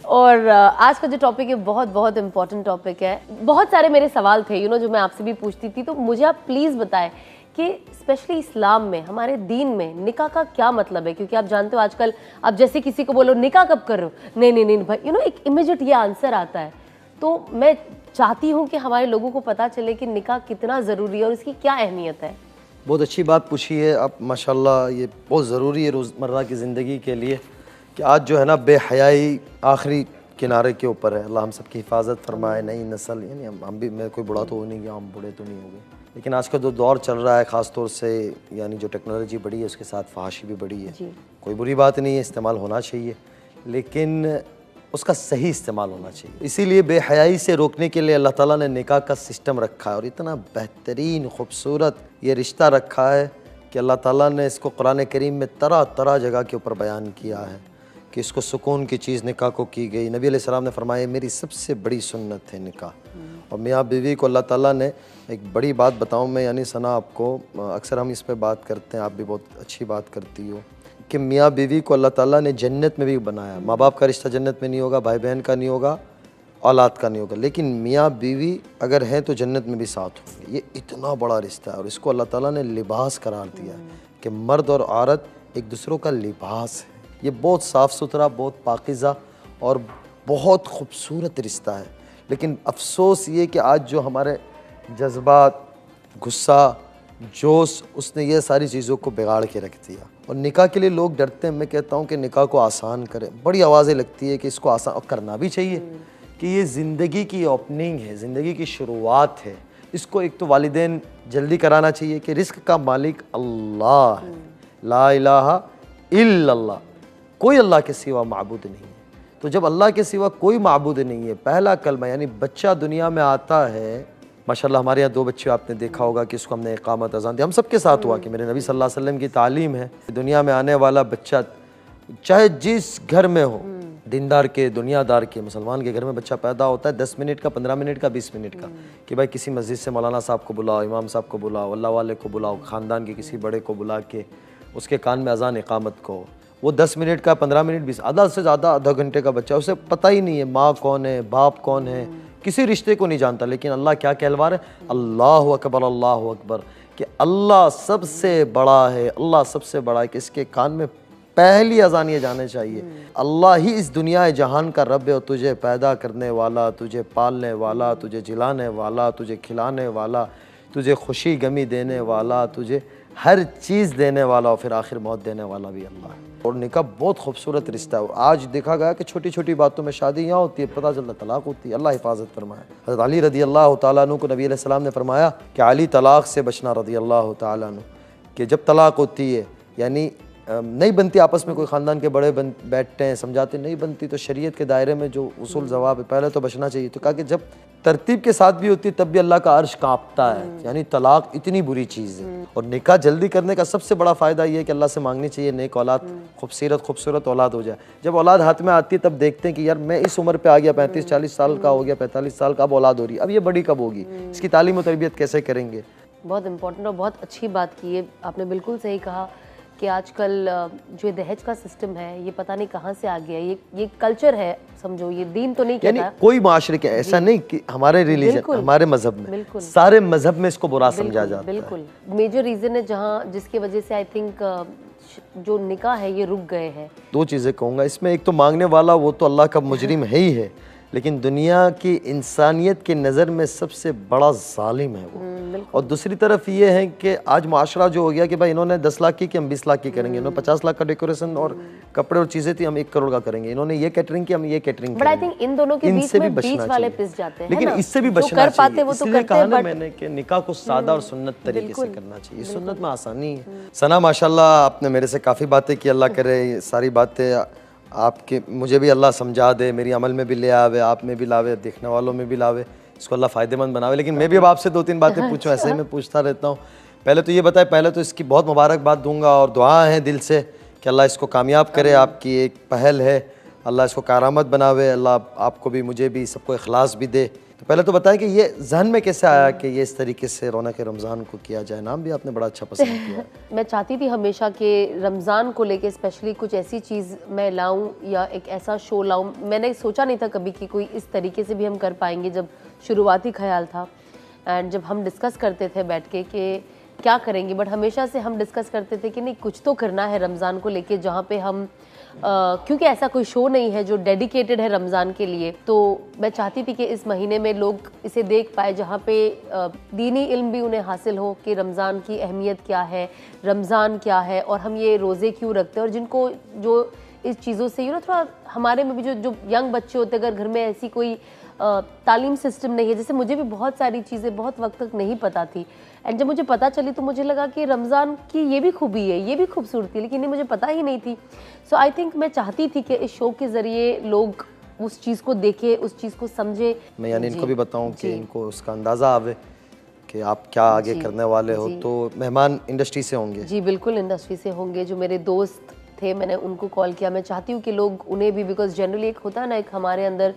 और आज का जो टॉपिक है बहुत बहुत इम्पोर्टेंट टॉपिक है। बहुत सारे मेरे सवाल थे जो मैं आपसे भी पूछती थी, तो मुझे आप प्लीज़ बताएं कि स्पेशली इस्लाम में, हमारे दीन में निकाह का क्या मतलब है, क्योंकि आप जानते हो आजकल आप जैसे किसी को बोलो निकाह कब कर रहे हो, नहीं नहीं नहीं भाई, एक इमीडिएट ये आंसर आता है। तो मैं चाहती हूँ कि हमारे लोगों को पता चले कि निकाह कितना ज़रूरी है और इसकी क्या अहमियत है। बहुत अच्छी बात पूछी है आप माशाल्लाह, ये बहुत ज़रूरी है रोज़मर्रा की ज़िंदगी के लिए, कि आज जो है ना बेहयाई आखिरी किनारे के ऊपर है। अल्लाह हम सब की हिफाजत फरमाए, नई नस्ल, यानी हम भी, मैं कोई बड़ा तो हो नहीं गया, हम बूढ़े तो नहीं हो गए, लेकिन आज का जो दौर चल रहा है ख़ास तौर से, यानी जो टेक्नोलॉजी बढ़ी है उसके साथ फहाशी भी बढ़ी है। कोई बुरी बात नहीं है, इस्तेमाल होना चाहिए, लेकिन उसका सही इस्तेमाल होना चाहिए। इसीलिए बेहयाई से रोकने के लिए अल्लाह ताला ने निकाह का सिस्टम रखा है, और इतना बेहतरीन खूबसूरत ये रिश्ता रखा है कि अल्लाह ताला ने इसको कुरान करीम में तरह तरह जगह के ऊपर बयान किया है कि इसको सुकून की चीज़ निकाह को की गई। नबी अलैहिस्सलाम ने फरमाया मेरी सबसे बड़ी सुन्नत है निकाह। और मियाँ बीवी को अल्लाह ताला ने, एक बड़ी बात बताऊँ मैं, यानी सना आपको, अक्सर हम इस पर बात करते हैं, आप भी बहुत अच्छी बात करती हो, कि मियाँ बीवी को अल्लाह ताला ने जन्नत में भी बनाया। माँ बाप का रिश्ता जन्नत में नहीं होगा, भाई बहन का नहीं होगा, औलाद का नहीं होगा, लेकिन मियाँ बीवी अगर हैं तो जन्नत में भी साथ होंगे। ये इतना बड़ा रिश्ता है, और इसको अल्लाह ताला ने लिबास करार दिया है कि मर्द और औरत एक दूसरों का लिबास है। ये बहुत साफ़ सुथरा, बहुत पाकीज़ा और बहुत खूबसूरत रिश्ता है। लेकिन अफसोस ये कि आज जो हमारे जज्बात, गुस्सा, जोश, उसने ये सारी चीज़ों को बिगाड़ के रख दिया। और निकाह के लिए लोग डरते हैं। मैं कहता हूँ कि निकाह को आसान करें। बड़ी आवाज़ें लगती है कि इसको आसान, और करना भी चाहिए, कि ये ज़िंदगी की ओपनिंग है, ज़िंदगी की शुरुआत है। इसको एक तो वालिदैन जल्दी कराना चाहिए कि रिस्क का मालिक अल्लाह है, ला इलाहा इल्लल्लाह, कोई अल्लाह के सिवा माबूद नहीं है। तो जब अल्लाह के सिवा कोई माबूद नहीं है, पहला कलमा, यानी बच्चा दुनिया में आता है, माशाल्लाह हमारे यहाँ 2 बच्चे आपने देखा होगा कि इसको हमने इकामत अज़ान दी, हम सबके साथ हुआ कि मेरे नबी सल्लल्लाहु अलैहि वसल्लम की तालीम है, दुनिया में आने वाला बच्चा चाहे जिस घर में हो, दीनदार के, दुनियादार के, मुसलमान के घर में बच्चा पैदा होता है 10 मिनट का, 15 मिनट का, 20 मिनट का, कि भाई किसी मस्जिद से मौलाना साहब को बुलाओ, इमाम साहब को बुलाओ, अल्लाह वाले को बुलाओ, ख़ानदान के किसी बड़े को बुला के उसके कान में अज़ान इकामत को, वो 10 मिनट का, 15 मिनट, 20, आधा से ज़्यादा आधा घंटे का बच्चा, उसे पता ही नहीं है माँ कौन है, बाप कौन है, किसी रिश्ते को नहीं जानता। लेकिन अल्लाह क्या कहलवा रहे, अल्लाहु अकबर, अल्लाहु अकबर, कि अल्लाह सबसे बड़ा है, अल्लाह सबसे बड़ा है, कि इसके कान में पहली अज़ान ये जाने चाहिए, अल्लाह ही इस दुनिया जहान का रब है, और तुझे पैदा करने वाला, तुझे पालने वाला, तुझे जिलाने वाला, तुझे खिलाने वाला, तुझे खुशी गमी देने वाला, तुझे हर चीज़ देने वाला, और फिर आखिर मौत देने वाला भी अल्लाह है। और निकाह बहुत खूबसूरत रिश्ता है। और आज देखा गया कि छोटी छोटी बातों में शादी यहाँ होती है, पता चलता तलाक होती है। अल्लाह हिफाजत फरमाए। हज़रत अली रदी अल्लाह तआला अन्हु को नबी अलैहि सलाम ने फरमाया कि अली तलाक से बचना रदी अल्लाह तआला अन्हु, कि जब तलाक होती है, यानी नहीं बनती, आपस में कोई ख़ानदान के बड़े बैठते हैं, समझाते, नहीं बनती, तो शरीयत के दायरे में जो उसूल जवाब है, पहले तो बचना चाहिए। तो कहा कि जब तरतीब के साथ भी होती है तब भी अल्लाह का अर्श कांपता है, यानी तलाक इतनी बुरी चीज़ है। और निकाह जल्दी करने का सबसे बड़ा फ़ायदा ये है कि अल्लाह से मांगनी चाहिए नेक औलाद, खूबसूरत औलाद हो जाए। जब औलाद हाथ में आती है तब देखते हैं कि यार मैं इस उम्र पे आ गया, 35-40 साल का हो गया, 45 साल का, अब औलाद हो रही है, अब ये बड़ी कब होगी, इसकी तालीम और तरबियत कैसे करेंगे। बहुत इंपॉर्टेंट और बहुत अच्छी बात की है आपने, बिल्कुल सही कहा कि आजकल जो दहेज का सिस्टम है ये पता नहीं कहाँ से आ गया, ये कल्चर है, समझो, ये दीन तो नहीं कहता। कोई माशरे के ऐसा नहीं कि हमारे रिलीजन, हमारे मजहब में, सारे मजहब में इसको बुरा समझा जाता है। बिल्कुल मेजर रीजन है जहाँ, जिसकी वजह से आई थिंक जो निकाह है ये रुक गए हैं। 2 चीज़ें कहूँगा इसमें, एक तो मांगने वाला वो तो अल्लाह का मुजरिम है ही है, लेकिन दुनिया की इंसानियत की नज़र में सबसे बड़ा जालिम है वो। और दूसरी तरफ ये है कि आज माशरा जो हो गया कि भाई इन्होंने 10 लाख की हम 20 लाख की करेंगे, इन्होंने 50 लाख का डेकोरेशन और कपड़े और चीज़ें थी हम 1 करोड़ का करेंगे, इन्होंने ये कैटरिंग की हम ये कैटरिंग बट आई करेंगे। थिंक इन दोनों के बीच में बचना बीच वाले चाहिए। पिस जाते हैं, लेकिन है ना? इससे भी जो बचना कर पाते चाहिए। वो तो इसलिए करते कहा हैं, ना बट मैंने कि निकाह को सादा और सुन्नत तरीके से करना चाहिए। सुन्नत में आसानी है। सना माशाल्लाह आपने मेरे से काफ़ी बातें की, अल्लाह करे ये सारी बातें आपके मुझे भी अल्लाह समझा दे, मेरी अमल में भी ले आवे, आप में भी लावे, देखने वालों में भी लावे, इसको अल्लाह फ़ायदेमंद बनावे। लेकिन मैं भी अब आपसे 2-3 बातें पूछूं, ऐसे ही मैं पूछता रहता हूँ। पहले तो ये बताए, पहले तो इसकी बहुत मुबारकबाद दूंगा और दुआ है दिल से कि अल्लाह इसको कामयाब करे। आपकी एक पहल है, अल्लाह इसको कारामत बनावे, अल्लाह आपको भी मुझे भी सबको इखलास भी दे। तो पहले तो बताएं कि ये जहन में कैसे आया कि ये इस तरीके से रौनक रमज़ान को किया जाए? नाम भी आपने बड़ा अच्छा पसंद किया। मैं चाहती थी हमेशा कि रमज़ान को लेके स्पेशली कुछ ऐसी चीज़ मैं लाऊं या एक ऐसा शो लाऊं। मैंने सोचा नहीं था कभी कि कोई इस तरीके से भी हम कर पाएंगे, जब शुरुआती ख्याल था एंड जब हम डिस्कस करते थे बैठ के कि क्या करेंगे, बट हमेशा से हम डिस्कस करते थे कि नहीं कुछ तो करना है रमज़ान को लेके, जहाँ पे हम क्योंकि ऐसा कोई शो नहीं है जो डेडिकेटेड है रमज़ान के लिए। तो मैं चाहती थी कि इस महीने में लोग इसे देख पाए, जहाँ पे दीनी इल्म भी उन्हें हासिल हो कि रमज़ान की अहमियत क्या है, रमज़ान क्या है और हम ये रोज़े क्यों रखते हैं। और जिनको जो इस चीज़ों से थोड़ा हमारे में भी जो यंग बच्चे होते हैं, अगर घर में ऐसी कोई तालीम सिस्टम नहीं है, जैसे मुझे भी बहुत सारी चीज़ें बहुत वक्त तक नहीं पता थी एंड जब मुझे पता चली तो मुझे लगा कि रमज़ान की ये भी खूबी है, ये भी खूबसूरती है, लेकिन ये मुझे पता ही नहीं थी। सो आई थिंक मैं चाहती थी कि इस शो के ज़रिए लोग उस चीज़ को देखें, उस चीज़ को समझे। मैं यानी इनको भी बताऊं कि इनको उसका अंदाज़ा आवे कि आप क्या आगे करने वाले हो। तो मेहमान इंडस्ट्री से होंगे? जी बिल्कुल इंडस्ट्री से होंगे। जो मेरे दोस्त थे मैंने उनको कॉल किया। मैं चाहती हूँ कि लोग उन्हें भी, बिकॉज जनरली एक होता है ना एक हमारे अंदर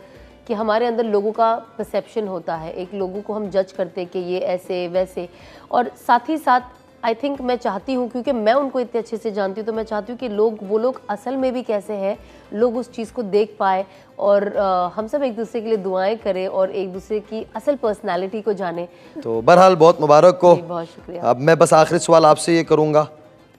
कि हमारे अंदर लोगों का परसेप्शन होता है, एक लोगों को हम जज करते हैं कि ये ऐसे वैसे, और साथ ही साथ आई थिंक मैं चाहती हूँ क्योंकि मैं उनको इतने अच्छे से जानती हूँ तो मैं चाहती हूँ कि वो लोग असल में भी कैसे हैं, लोग उस चीज़ को देख पाए और हम सब एक दूसरे के लिए दुआएं करें और एक दूसरे की असल पर्सनालिटी को जाने। तो बहरहाल बहुत मुबारक हो। बहुत शुक्रिया। अब मैं बस आखिरी सवाल आपसे ये करूँगा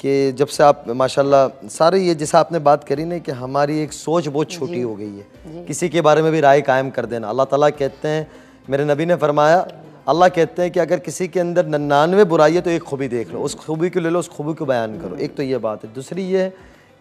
कि जब से आप माशाल्लाह सारे ये जैसा आपने बात करी ना कि हमारी एक सोच बहुत छोटी हो गई है, किसी के बारे में भी राय कायम कर देना। अल्लाह ताला कहते हैं, मेरे नबी ने फरमाया, अल्लाह कहते हैं कि अगर किसी के अंदर 99 बुराई है तो एक खूबी देख लो, उस खूबी को ले लो, उस खूबी को बयान करो। एक तो ये बात है। दूसरी ये है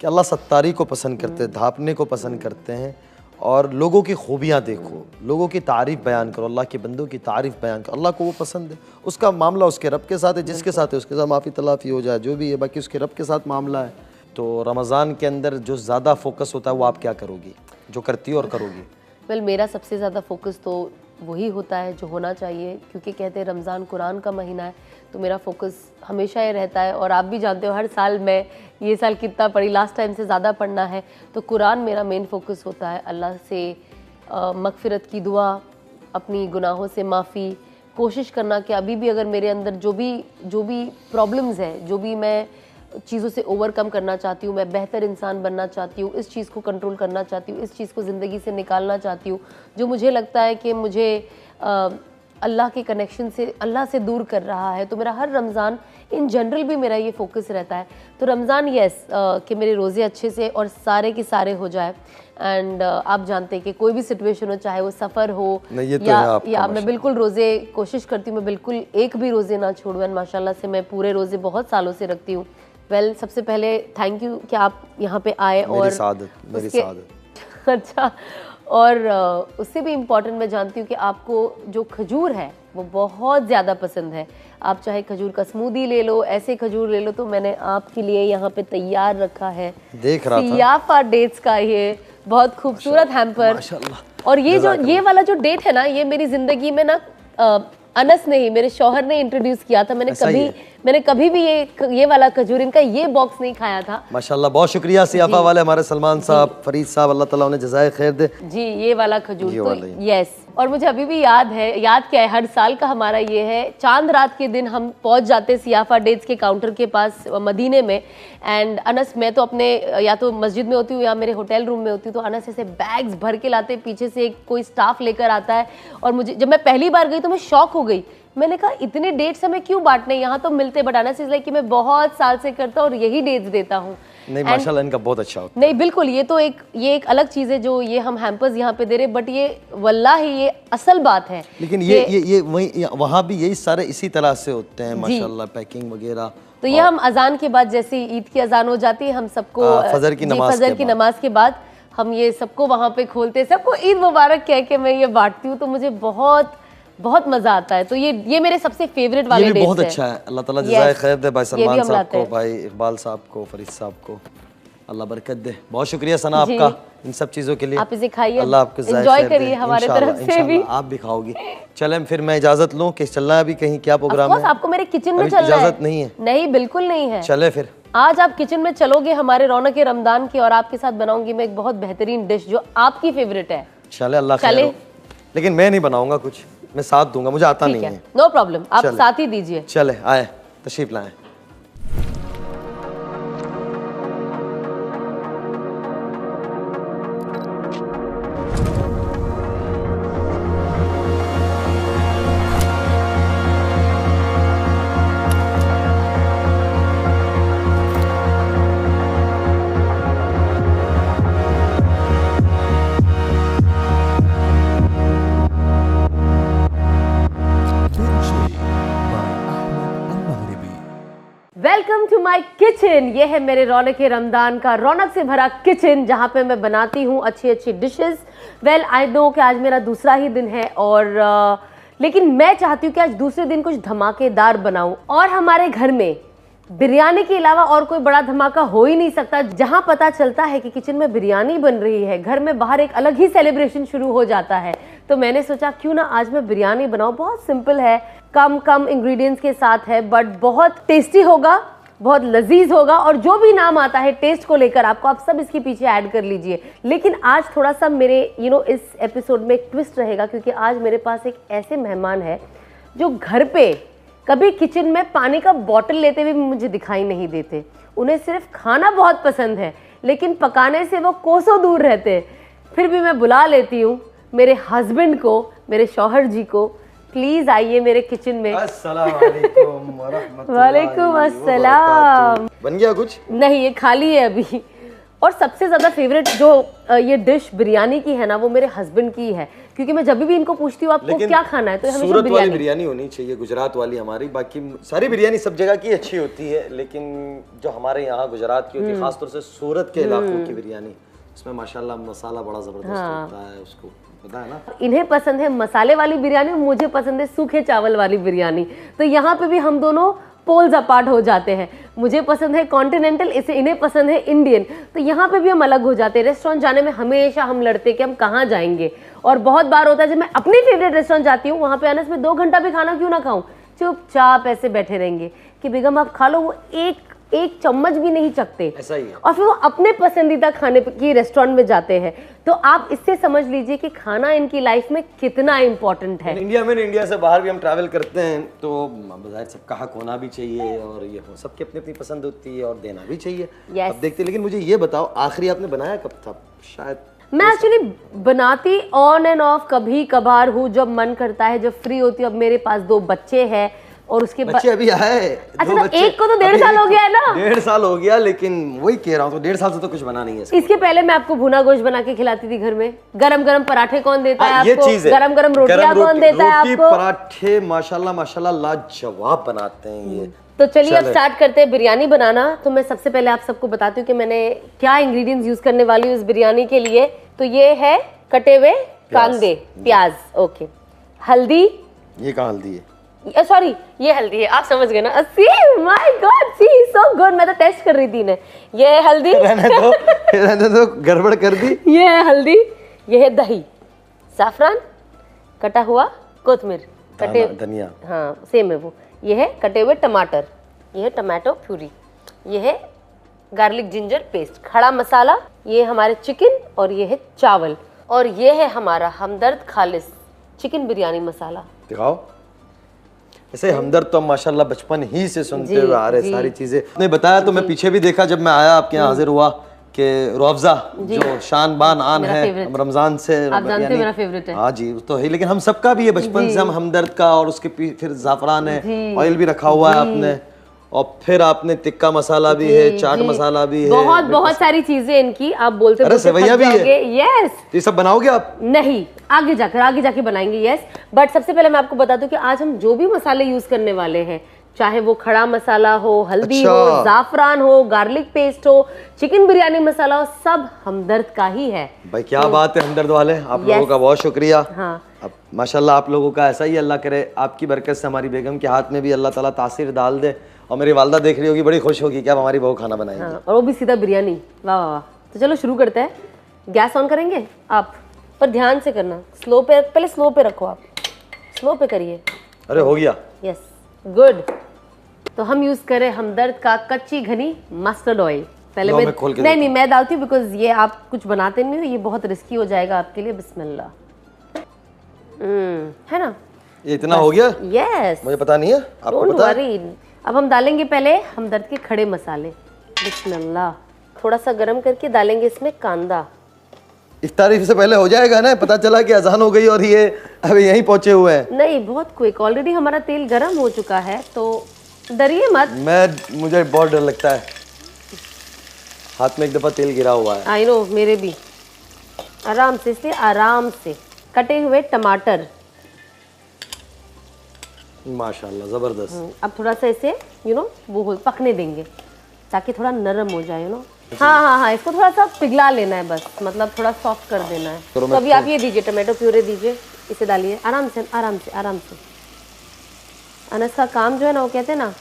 कि अल्लाह सत्तारी को पसंद करते हैं, धापने को पसंद करते हैं और लोगों की खूबियाँ देखो, लोगों की तारीफ़ बयान करो, अल्लाह के बंदों की तारीफ़ बयान करो। अल्लाह को वो पसंद है, उसका मामला उसके रब के साथ है, जिसके साथ है उसके साथ माफ़ी तलाफ़ी हो जाए जो भी है, बाकी उसके रब के साथ मामला है। तो रमज़ान के अंदर जो ज़्यादा फोकस होता है वो आप क्या करोगी, जो करती हो और करोगी? वेल मेरा सबसे ज़्यादा फोकस तो वही होता है जो होना चाहिए, क्योंकि कहते हैं रमज़ान कुरान का महीना है, तो मेरा फोकस हमेशा ये रहता है। और आप भी जानते हो हर साल मैं ये साल कितना पढ़ी, लास्ट टाइम से ज़्यादा पढ़ना है, तो कुरान मेरा मेन फोकस होता है। अल्लाह से मगफ़िरत की दुआ, अपनी गुनाहों से माफ़ी, कोशिश करना कि अभी भी अगर मेरे अंदर जो भी प्रॉब्लम्स है, जो भी मैं चीज़ों से ओवरकम करना चाहती हूँ, मैं बेहतर इंसान बनना चाहती हूँ, इस चीज़ को कंट्रोल करना चाहती हूँ, इस चीज़ को ज़िंदगी से निकालना चाहती हूँ जो मुझे लगता है कि मुझे अल्लाह के कनेक्शन से, अल्लाह से दूर कर रहा है। तो मेरा हर रमज़ान इन जनरल भी मेरा ये फोकस रहता है। तो रमज़ान कि मेरे रोज़े अच्छे से और सारे के सारे हो जाए एंड आप जानते हैं कि कोई भी सिचुएशन हो, चाहे वो सफ़र हो या मैं बिल्कुल रोज़े कोशिश करती हूँ, मैं बिल्कुल एक भी रोज़े ना छोड़ूँ एंड माशाल्लाह से मैं पूरे रोज़े बहुत सालों से रखती हूँ। वेल सबसे पहले थैंक यू कि आप यहाँ पे आए और मेरी सादत। अच्छा, और उससे भी इम्पॉर्टेंट मैं जानती हूँ कि आपको जो खजूर है वो बहुत ज़्यादा पसंद है। आप चाहे खजूर का स्मूदी ले लो, ऐसे खजूर ले लो, तो मैंने आपके लिए यहाँ पे तैयार रखा है, देख रहा था, सियाफा डेट्स का ये बहुत खूबसूरत हैम्पर। और ये वाला जो डेट है ना, ये मेरी ज़िंदगी में ना अनस ने ही, मेरे शौहर ने इंट्रोड्यूस किया था। मैंने कभी भी ये वाला खजूर, इनका ये बॉक्स नहीं खाया था। माशाल्लाह, बहुत शुक्रिया सियाफा वाले हमारे सलमान साहब, फरीद साहब, अल्लाह ताला उन्हें जज़ाए खैर दे। जी ये वाला खजूर तो यस। और मुझे अभी भी याद क्या है, हर साल का हमारा ये है, चांद रात के दिन हम पहुंच जाते सियाफा डेट्स के काउंटर के पास मदीने में एंड अनस, मैं तो अपने या तो मस्जिद में होती हूँ या मेरे होटल रूम में होती हूँ, तो अनस ऐसे बैग्स भर के लाते, पीछे से कोई स्टाफ लेकर आता है। और मुझे जब मैं पहली बार गई तो मैं शॉक हो गई, मैंने कहा इतने डेट्स हमें क्यों बांटने, यहाँ तो मिलते, बट अनस इज़ लाइक कि मैं बहुत साल से करता हूँ और यही डेट्स देता हूँ नहीं माशाल्लाह इनका बहुत अच्छा होता नहीं बिल्कुल, ये एक अलग चीज़ है जो ये हम हैम्पर्स यहाँ पे दे रहे, बट ये वल्लाही ये असल बात है। लेकिन ये वही वहाँ भी यही सारे इसी तरह से होते हैं माशाल्लाह, पैकिंग वगैरह। तो ये हम अजान के बाद, जैसे ईद की अजान हो जाती है, हम सबको फजर की नमाज के बाद हम ये सबको वहाँ पे खोलते हैं, सबको ईद मुबारक कह के मैं ये बांटती हूँ, तो मुझे बहुत बहुत मजा आता है। तो ये मेरे सबसे फेवरेट वाले डेट्स हैं। बहुत अच्छा है, अल्लाह ताला जज़ाए खैर दे भाई सलमान साहब को, भाई इकबाल साहब को, फरीद साहब को, अल्लाह बरकत दे। बहुत शुक्रिया सना आपका इन सब चीज़ों के लिए। आप इसे खाइए, अल्लाह आपको एंजॉय करिए हमारे तरफ से भी। आप भी खाओगी। चलें फिर मैं इजाज़त लूँ कि चलना है अभी कहीं, क्या प्रोग्राम है? आपको मेरे किचन में चलना है? इजाज़त नहीं है? नहीं बिल्कुल नहीं है। चले फिर आज आप किचन में चलोगे हमारे रौनक रमदान की, और आपके साथ बनाऊंगी मैं एक बहुत बेहतरीन डिश जो आपकी फेवरेट है। चले अल्लाह खैर हो। लेकिन मैं नहीं बनाऊंगा कुछ, मैं साथ दूंगा, मुझे आता नहीं है। नो प्रॉब्लम, आप साथ ही दीजिए। चले आए, तशरीफ लाएं। Welcome to my kitchen. ये है मेरे रौनक रमदान का रौनक से भरा किचन, जहाँ पे मैं बनाती हूँ अच्छी अच्छी डिशेस। वेल आई नो कि आज मेरा दूसरा ही दिन है, और लेकिन मैं चाहती हूँ कि आज दूसरे दिन कुछ धमाकेदार बनाऊँ। और हमारे घर में बिरयानी के अलावा और कोई बड़ा धमाका हो ही नहीं सकता। जहाँ पता चलता है कि किचन में बिरयानी बन रही है, घर में बाहर एक अलग ही सेलिब्रेशन शुरू हो जाता है। तो मैंने सोचा क्यों ना आज मैं बिरयानी बनाऊँ। बहुत सिंपल है, कम इंग्रेडिएंट्स के साथ है, बट बहुत टेस्टी होगा, बहुत लजीज होगा। और जो भी नाम आता है टेस्ट को लेकर आपको, आप सब इसके पीछे ऐड कर लीजिए। लेकिन आज थोड़ा सा मेरे इस एपिसोड में एक ट्विस्ट रहेगा, क्योंकि आज मेरे पास एक ऐसे मेहमान है जो घर पे कभी किचन में पानी का बॉटल लेते हुए भी मुझे दिखाई नहीं देते। उन्हें सिर्फ खाना बहुत पसंद है, लेकिन पकाने से वो कोसों दूर रहते हैं। फिर भी मैं बुला लेती हूँ मेरे हस्बैंड को, मेरे शौहर जी को। प्लीज आइए मेरे किचन में। वालेकुम अस्सलाम। बन गया कुछ? नहीं, ये खाली है अभी। और सबसे ज्यादा फेवरेट जो ये डिश बिरयानी की है ना, वो मेरे हस्बैंड की है, क्योंकि मैं जब भी इनको पूछती हूँ आपको क्या खाना है, तो हमेशा सूरत वाली बिरयानी होनी चाहिए, गुजरात वाली हमारी। बाकी सारी बिरयानी सब जगह की अच्छी होती है, लेकिन जो हमारे यहाँ गुजरात की होती है, खासतौर से सूरत के इलाकों की बिरयानी, इसमें माशाल्लाह मसाला बड़ा जबरदस्त होता है, उसको पता है ना। इन्हें पसंद है मसाले वाली बिरयानी, मुझे पसंद है सूखे चावल वाली बिरयानी। तो यहाँ पे भी हम दोनों पोल्स अपार्ट हो जाते हैं। मुझे पसंद है कॉन्टिनेंटल, इसे इन्हें पसंद है इंडियन। तो यहाँ पे भी हम अलग हो जाते हैं। रेस्टोरेंट जाने में हमेशा हम लड़ते हैं कि हम कहाँ जाएंगे। और बहुत बार होता है जब मैं अपनी फेवरेट रेस्टोरेंट जाती हूँ, वहाँ पे आने से 2 घंटा भी खाना क्यों ना खाऊं, चुपचाप ऐसे बैठे रहेंगे कि बेगम आप खा लो। वो एक चम्मच भी नहीं चखते, ऐसा ही है। और फिर वो अपने पसंदीदा खाने की रेस्टोरेंट में जाते हैं। तो आप इससे समझ लीजिए कि खाना इनकी लाइफ में कितना इम्पोर्टेंट है। इंडिया से बाहर भी हम ट्रैवल करते हैं, तो बाजार सबका हक होना भी चाहिए, और ये सबकी अपनी अपनी पसंद होती है, और देना भी चाहिए। अब देखते। लेकिन मुझे ये बताओ, आखिरी आपने बनाया कब था? शायद मैं एक्चुअली बनाती ऑन एंड ऑफ कभी कभार हूँ, जब मन करता है, जब फ्री होती हूँ। अब मेरे पास 2 बच्चे हैं, और उसके बच्चे अभी आए। अच्छा, तो एक को तो 1.5 साल हो गया है ना। 1.5 साल हो गया, लेकिन वही कह रहा हूँ, तो 1.5 साल से तो कुछ बना नहीं है। इसके पहले मैं आपको भुना गोश्त बना के खिलाती थी घर में। गरम गरम पराठे कौन देता है ये आपको? चीज है। गरम गरम रोटियां कौन देता है आपको? पराठे माशाल्लाह माशाल्लाह लाजवाब बनाते हैं ये। तो चलिए अब स्टार्ट करते हैं बिरयानी बनाना। तो मैं सबसे पहले आप सबको बताती हूँ कि मैंने क्या इंग्रेडिएंट्स यूज करने वाली हूँ इस बिरयानी के लिए। तो ये है कटे हुए कांदे, प्याज, ओके, हल्दी। ये कहाँ हल्दी है? सॉरी, ये हल्दी है, आप समझ गए ना। See my god, see so good. मैं तो टेस्ट कर रही थी इन्हें। ये है हल्दी। रहने दो, गड़बड़ कर दी। ये है हल्दी, ये है दही, साफरान, कटा हुआ कोथमीर, कटे धनिया, हाँ सेम है वो। ये है कटे हुए टमाटर, ये है टमाटो प्यूरी, ये है गार्लिक जिंजर पेस्ट, खड़ा मसाला, ये हमारे चिकन, और ये है चावल, और ये है हमारा हमदर्द खालिस चिकन बिरयानी मसाला। दिखाओ। ऐसे हमदर्द तो हम माशाल्लाह बचपन ही से सुनते हुए आ रहे सारी चीजें। आपने बताया तो मैं पीछे भी देखा जब मैं आया आपके यहाँ हाजिर हुआ कि रूअफ़ज़ा जो शान बान आन है रमजान से, आप जानते मेरा फेवरेट है। हाँ जी तो है, लेकिन हम सबका भी है बचपन से, हम हमदर्द का, और उसके फिर ज़ाफ़रान है, ऑयल भी रखा हुआ है आपने, और फिर आपने टिक्का मसाला भी है, चाट मसाला भी है, बहुत बहुत सारी चीजें इनकी। आप बोलते अरे सेवैया भी है। यस, ये सब बनाओगे आप? नहीं, आगे जाके बनाएंगे। यस, बट सबसे पहले मैं आपको बता दूं कि आज हम जो भी मसाले यूज करने वाले हैं, चाहे वो खड़ा मसाला हो, हल्दी हो, जाफरान हो, गार्लिक पेस्ट हो, चिकन बिरयानी मसाला हो, सब हमदर्द का ही है। भाई क्या बात है हमदर्द वाले, आप लोगों का बहुत शुक्रिया। हाँ, अब माशाल्लाह आप लोगों का ऐसा ही अल्लाह करे, आपकी बरकत से हमारी बेगम के हाथ में भी अल्लाह ताला तासीर डाल दे, और मेरी वालदा देख रही होगी, बड़ी खुश होगी कि अब हमारी बहू खाना बनाएगी। हाँ, और वो भी सीधा बिरयानी। वाह वाह वाह। तो चलो शुरू करते हैं। गैस ऑन करेंगे आप, पर ध्यान से करना, स्लो पे, पहले स्लो पे रखो, आप स्लो पे करिए। अरे हो गया। Yes, good. तो हम यूज करें हमदर्द का कच्ची घनी मस्टर्ड ऑयल। पहले मैं नहीं मैं डालती हूँ, बिकॉज ये आप कुछ बनाते नहीं हो, ये बहुत रिस्की हो जाएगा आपके लिए। बिस्मिल्लाह। है ना, ये इतना हो गया? यस, मुझे पता नहीं है, आपको पता है? अब हम डालेंगे पहले हमदर्द के खड़े मसाले। बिस्मिल्लाह। थोड़ा सा गरम करके डालेंगे इसमें कांदा। इफ्तारी से पहले हो जाएगा ना? पता चला कि अजान हो गई और ये अभी यहीं पहुंचे हुए हैं। नहीं, बहुत क्विक, ऑलरेडी हमारा तेल गरम हो चुका है, तो डरिए मत। मुझे बहुत डर लगता है, हाथ में एक दफा तेल गिरा हुआ है। आई नो, मेरे भी। आराम से, इसलिए आराम से। कटे हुए टमाटर, माशाल्लाह जबरदस्त। अब थोड़ा सा इसे वो पकने देंगे ताकि थोड़ा नरम हो जाए। हाँ, इसको थोड़ा सा पिघला लेना है बस, मतलब थोड़ा सॉफ्ट कर देना है। तो अभी आप ये दीजिए, टमाटो प्यूरे दीजिए, इसे डालिए आराम से आराम से आराम से। अनस का काम जो है ना, वो कहते हैं ना,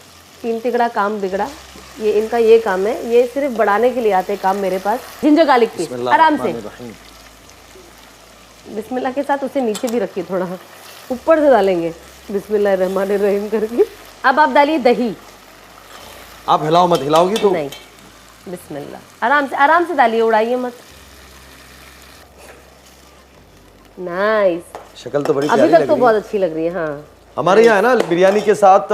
3 तिगड़ा काम बिगड़ा। ये इनका ये काम है, ये सिर्फ बढ़ाने के लिए आते हैं काम मेरे पास। जिंजर गार्लिक पेस्ट आराम से, बिस्मिल्लाह के साथ उसे नीचे भी रखिए, थोड़ा ऊपर से डालेंगे बिस्मिल्लाह रहमान रहीम करके। अब आप डालिए दही। आप हिलाओ मत, हिलाओगी तो नहीं, बिस्मिल्लाह, आराम से डालिए, उड़ाइए मत। नाइस, शक्ल तो बड़ी अभी तक तो बहुत अच्छी लग रही है। हाँ, हमारे यहाँ है ना बिरयानी के साथ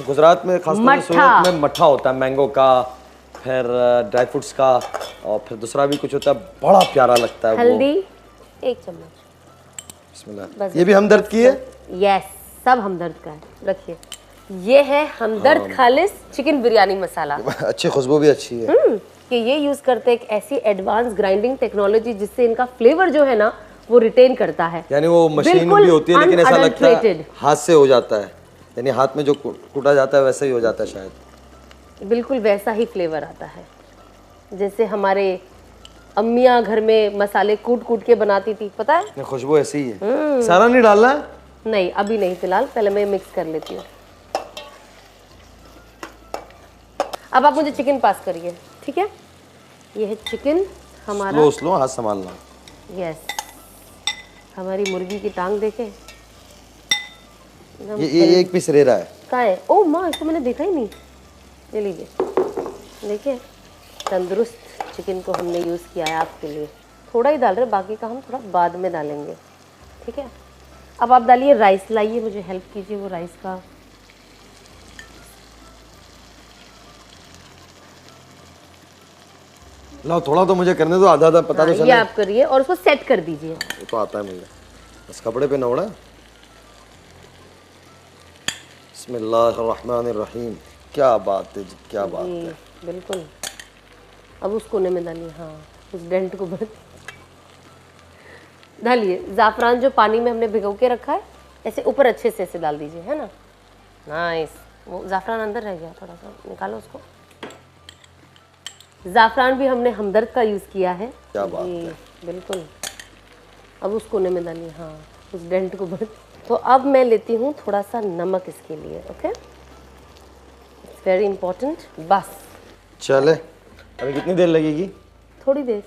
गुजरात में खासतौर से सूरत में मट्ठा होता है, मैंगो का, फिर ड्राई फ्रूट्स का, और फिर दूसरा भी कुछ होता है, बड़ा प्यारा लगता है। हल्दी 1 चम्मच। बिस्मिल्लाह। ये भी हमदर्द की है? यस, सब हमदर्द का है। रखिए, ये है हमदर्द खालिस चिकन बिरयानी मसाला। अच्छी खुशबू भी अच्छी है। कि ये यूज करते हैं एक ऐसी एडवांस ग्राइंडिंग टेक्नोलॉजी जिससे इनका फ्लेवर जो है ना वो रिटेन करता है। यानी वो मशीन भी होती है, लेकिन ऐसा लगता है हाथ से हो जाता है, यानी हाथ में जो कूटा जाता है वैसे ही हो जाता है शायद। बिल्कुल वैसा ही फ्लेवर आता है जैसे हमारे अम्मियाँ घर में मसाले कूट के बनाती थी, पता है? खुशबू ऐसी ही है। सारा नहीं डालना है? नहीं, अभी नहीं, फिलहाल पहले मैं मिक्स कर लेती हूँ। अब आप मुझे चिकन पास करिए, ठीक है? ये है चिकन हमारा। स्लो हाथ संभालना। यस, हमारी मुर्गी की टांग देखे, ये एक पीस रह रहा है। कहाँ है? ओह माँ, इसको मैंने देखा ही नहीं। ले लीजिए, देखिए तंदुरुस्त चिकन को हमने यूज़ किया है आपके लिए। थोड़ा ही डाल रहे, बाकी का हम थोड़ा बाद में डालेंगे, ठीक है? अब आप डालिए राइस, लाइए मुझे हेल्प कीजिए वो राइस का। लाओ, थोड़ा तो मुझे करने दो, आधा पता तो चले। ये आप करिए और उसको सेट कर दीजिए। वो तो आता है मुझे, बस कपड़े पे नोड़ा। बिस्मिल्लाहिर्रहमानिर्रहीम। क्या बात है जी, क्या बात है। बिल्कुल। अब उस कोने में डालिए, हाँ, उस डेंट को बंद डालिए। ज़ाफ़रान जो पानी में हमने भिगो के रखा है, ऐसे ऊपर अच्छे से ऐसे डाल दीजिए, है ना? नाइस। वो ज़ाफ़रान अंदर रह गया, थोड़ा सा निकालो उसको। ज़ाफ़रान भी हमने हमदर्द का यूज़ किया है। क्या बात है। बिल्कुल। अब उस कोने में डालिए, हाँ, उस डेंट को बंद। तो अब मैं लेती हूँ थोड़ा सा नमक इसके लिए, ओके? It's very important. बस चले, अभी कितनी देर लगेगी? थोड़ी देर।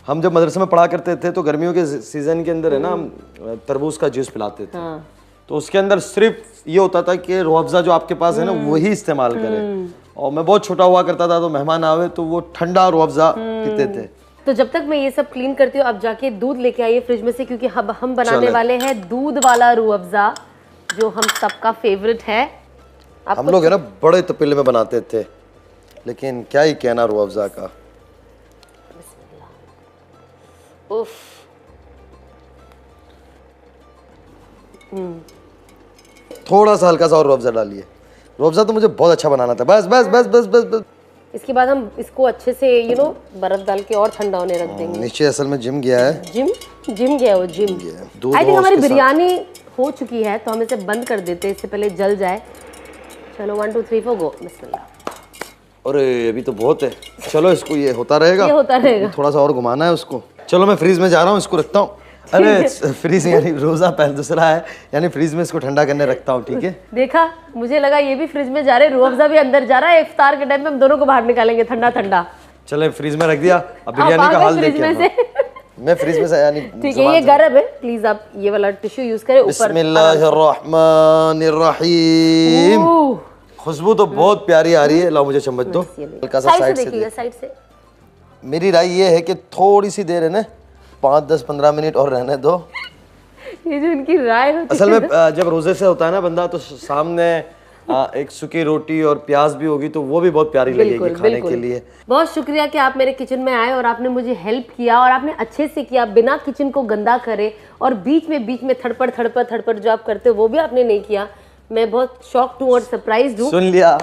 हम जब मदरसे में पढ़ा करते थे तो गर्मियों के सीजन के अंदर है ना, हम तरबूज का जूस पिलाते थे। हाँ। तो उसके अंदर सिर्फ ये होता था कि रूह अफ़ज़ा जो आपके पास है ना वही इस्तेमाल करें। और मैं बहुत छोटा हुआ करता था, तो मेहमान आवे तो वो ठंडा रूह अफ़ज़ा पीते थे। तो जब तक मैं ये सब क्लीन करती हूँ, आप जाके दूध लेके आइए फ्रिज में से, क्योंकि हम बनाने वाले हैं दूध वाला रूह अफ़ज़ा, जो हम सबका फेवरेट है। हम लोग है ना बड़े तपेले में बनाते थे, लेकिन क्या ही कहना रूह अफ़ज़ा का। उफ। थोड़ा सा हल्का सा और रूह अफ़ज़ा डालिए, रूअफ़ज़ा तो मुझे बहुत अच्छा बनाना था। बस बस बस बस बस बस। इसके बाद हम इसको अच्छे से बर्फ डाल के और ठंडा होने रख देंगे। नीचे असल में जिम गया है। जिम गया वो जिम। आई थिंक हमारी बिरयानी हो चुकी है, तो हम इसे बंद कर देते हैं, इससे पहले जल जाए। चलो 1 2 3 4 गो। बिस्मिल्लाह। अरे अभी तो बहुत है, चलो इसको ये होता रहेगा, थोड़ा सा और घुमाना है उसको। चलो मैं फ्रीज में जा रहा हूँ, इसको रखता हूँ। अरे फ्रीज यानी रोजा पहले दूसरा है, यानी फ्रीज में इसको ठंडा करने रखता हूँ, ठीक है। देखा, मुझे लगा ये भी फ्रिज में जा रहे, रूह अफ़ज़ा भी अंदर जा रहा है। इफ्तार के टाइम में हम दोनों को बाहर निकालेंगे ठंडा ठंडा। चले फ्रीज में रख दिया, अब बिरयानी का हाल देखिए। मैं फ्रीज में से यानी ठीक है, ये गर्म है, प्लीज आप ये वाला टिश्यू यूज करें ऊपर। बिस्मिल्लाहिर्रहमानिर्रहीम। खुशबू तो बहुत प्यारी आ रही है, लाओ मुझे चम्मच दो। हल्का सा साइड से देखिए, साइड से। मेरी राय ये है कि थोड़ी सी देर है ना, 5 10 15 मिनट और रहने दो। ये जो इनकी राय होती असल में जब रोजे से होता है ना बंदा, तो सामने एक सूखी रोटी और प्याज भी होगी, तो वो भी बहुत प्यारी लगेगी खाने के लिए। बहुत शुक्रिया कि आप मेरे किचन में आए और आपने मुझे हेल्प किया, और आपने अच्छे से किया, बिना किचन को गंदा करे, और बीच में थड़पड़ जो आप करते हो वो भी आपने नहीं किया। मैं बहुत शॉक्ड हूँ और सरप्राइज्ड हूँ। सुन लिया,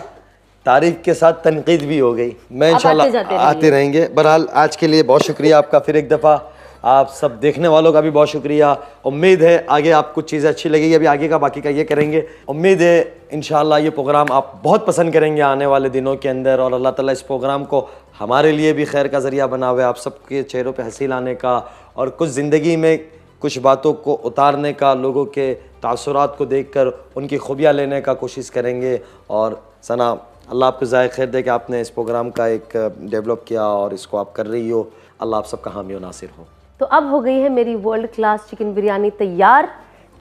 तारीफ के साथ तनकीद भी हो गई। मैं इंशाल्लाह आते रहेंगे। बहरहाल आज के लिए बहुत शुक्रिया आपका, फिर एक दफ़ा आप सब देखने वालों का भी बहुत शुक्रिया। उम्मीद है आगे आपको कुछ चीज़ें अच्छी लगेगी, अभी आगे का बाकी का ये करेंगे। उम्मीद है इंशाल्लाह ये प्रोग्राम आप बहुत पसंद करेंगे आने वाले दिनों के अंदर, और अल्लाह ताला इस प्रोग्राम को हमारे लिए भी खैर का ज़रिया बना हुआ है, आप सबके चेहरों पे हंसी लाने का, और कुछ ज़िंदगी में कुछ बातों को उतारने का, लोगों के तासुरात को देखकर उनकी खूबियाँ लेने का कोशिश करेंगे। और सना, अल्लाह आपको ज़ाय खैर दे कि आपने इस प्रोग्राम का एक डेवलप किया और इसको आप कर रही हो। अल्लाह आप सबका हामी और नासिर हो। तो अब हो गई है मेरी वर्ल्ड क्लास चिकन बिरयानी तैयार।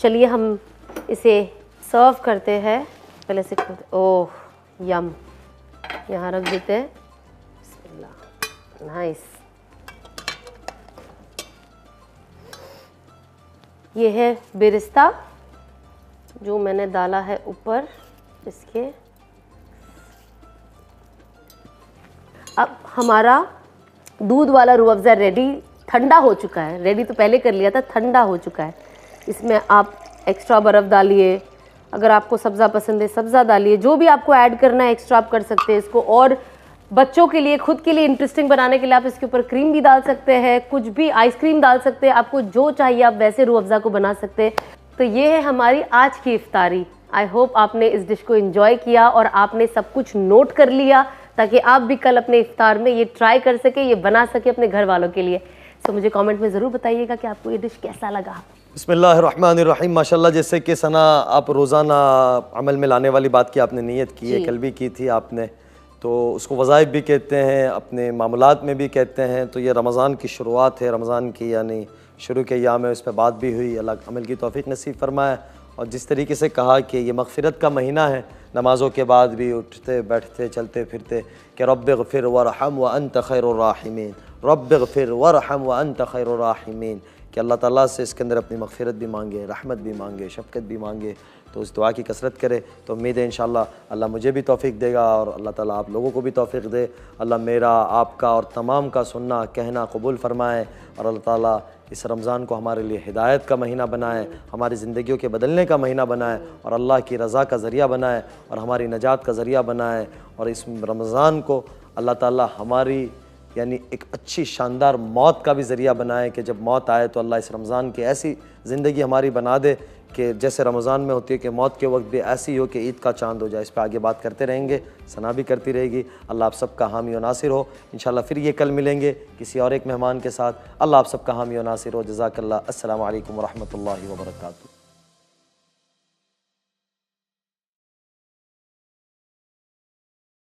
चलिए हम इसे सर्व करते हैं। पहले से ओह यम, यहाँ रख देते हैं। बिस्मिल्लाह, नाइस। ये है बेरिस्ता जो मैंने डाला है ऊपर इसके। अब हमारा दूध वाला रूह अफ़ज़ा रेडी, ठंडा हो चुका है। रेडी तो पहले कर लिया था, ठंडा हो चुका है। इसमें आप एक्स्ट्रा बर्फ़ डालिए, अगर आपको सब्ज़ा पसंद है सब्ज़ा डालिए, जो भी आपको ऐड करना है एक्स्ट्रा आप कर सकते हैं इसको। और बच्चों के लिए, खुद के लिए इंटरेस्टिंग बनाने के लिए आप इसके ऊपर क्रीम भी डाल सकते हैं, कुछ भी आइसक्रीम डाल सकते हैं, आपको जो चाहिए आप वैसे रूह अफ़ज़ा को बना सकते हैं। तो ये है हमारी आज की इफ्तारी। आई होप आपने इस डिश को एंजॉय किया और आपने सब कुछ नोट कर लिया, ताकि आप भी कल अपने इफ्तार में ये ट्राई कर सके, ये बना सके अपने घर वालों के लिए। तो मुझे कमेंट में ज़रूर बताइएगा कि आपको ये डिश कैसा लगा। बिस्मिल्लाहिर्रहमानिर्रहीम। माशाल्लाह, जैसे कि सना आप रोज़ाना अमल में लाने वाली बात की आपने नीयत की है, कल भी की थी आपने, तो उसको वज़ाइफ भी कहते हैं, अपने मामलात में भी कहते हैं। तो ये रमज़ान की शुरुआत है, रमज़ान की यानी शुरू के अय्याम है, उस पर बात भी हुई। अल्लाह अमल की तौफीक नसीब फरमाए। और जिस तरीके से कहा कि ये मग़फ़िरत का महीना है, नमाज़ों के बाद भी उठते बैठते चलते फिरते कि रब्बिग़फ़िर वरहम व अंत खैरुर राहिमीन, रब्बिग़फ़िर वरहम व अंत खैरुर राहिमीन, कि अल्लाह ताला से इसके अंदर अपनी मग़फ़िरत भी मांगे, रहमत भी मांगे, शफ़क़त भी मांगे। तो उस दुआ की कसरत करे। तो उम्मीद है इंशाअल्लाह अल्लाह मुझे भी तौफ़ीक देगा और अल्लाह ताला आप लोगों को भी तौफ़ीक दे। अल्लाह मेरा, आपका और तमाम का सुनना कहना कबूल फ़रमाए, और अल्लाह ताला इस रमज़ान को हमारे लिए हिदायत का महीना बनाए, हमारी ज़िंदगियों के बदलने का महीना बनाए, और अल्लाह की रज़ा का ज़रिया बनाए, और हमारी नजात का ज़रिया बनाए। और इस रमज़ान को अल्लाह ताला हमारी यानी एक अच्छी शानदार मौत का भी ज़रिया बनाए, कि जब मौत आए तो अल्लाह इस रमज़ान की ऐसी ज़िंदगी हमारी बना दे कि जैसे रमज़ान में होती है कि मौत के वक्त भी ऐसी हो कि ईद का चाँद हो जाए। इस पर आगे बात करते रहेंगे, सना भी करती रहेगी। अल्लाह आप सबका हामी और नासिर हो। इंशाअल्लाह फिर ये कल मिलेंगे किसी और एक मेहमान के साथ। अल्लाह आप सबका हामी और नासिर हो। जज़ाकल्लाह। अस्सलामु अलैकुम व रहमतुल्लाहि व बरकातुहू।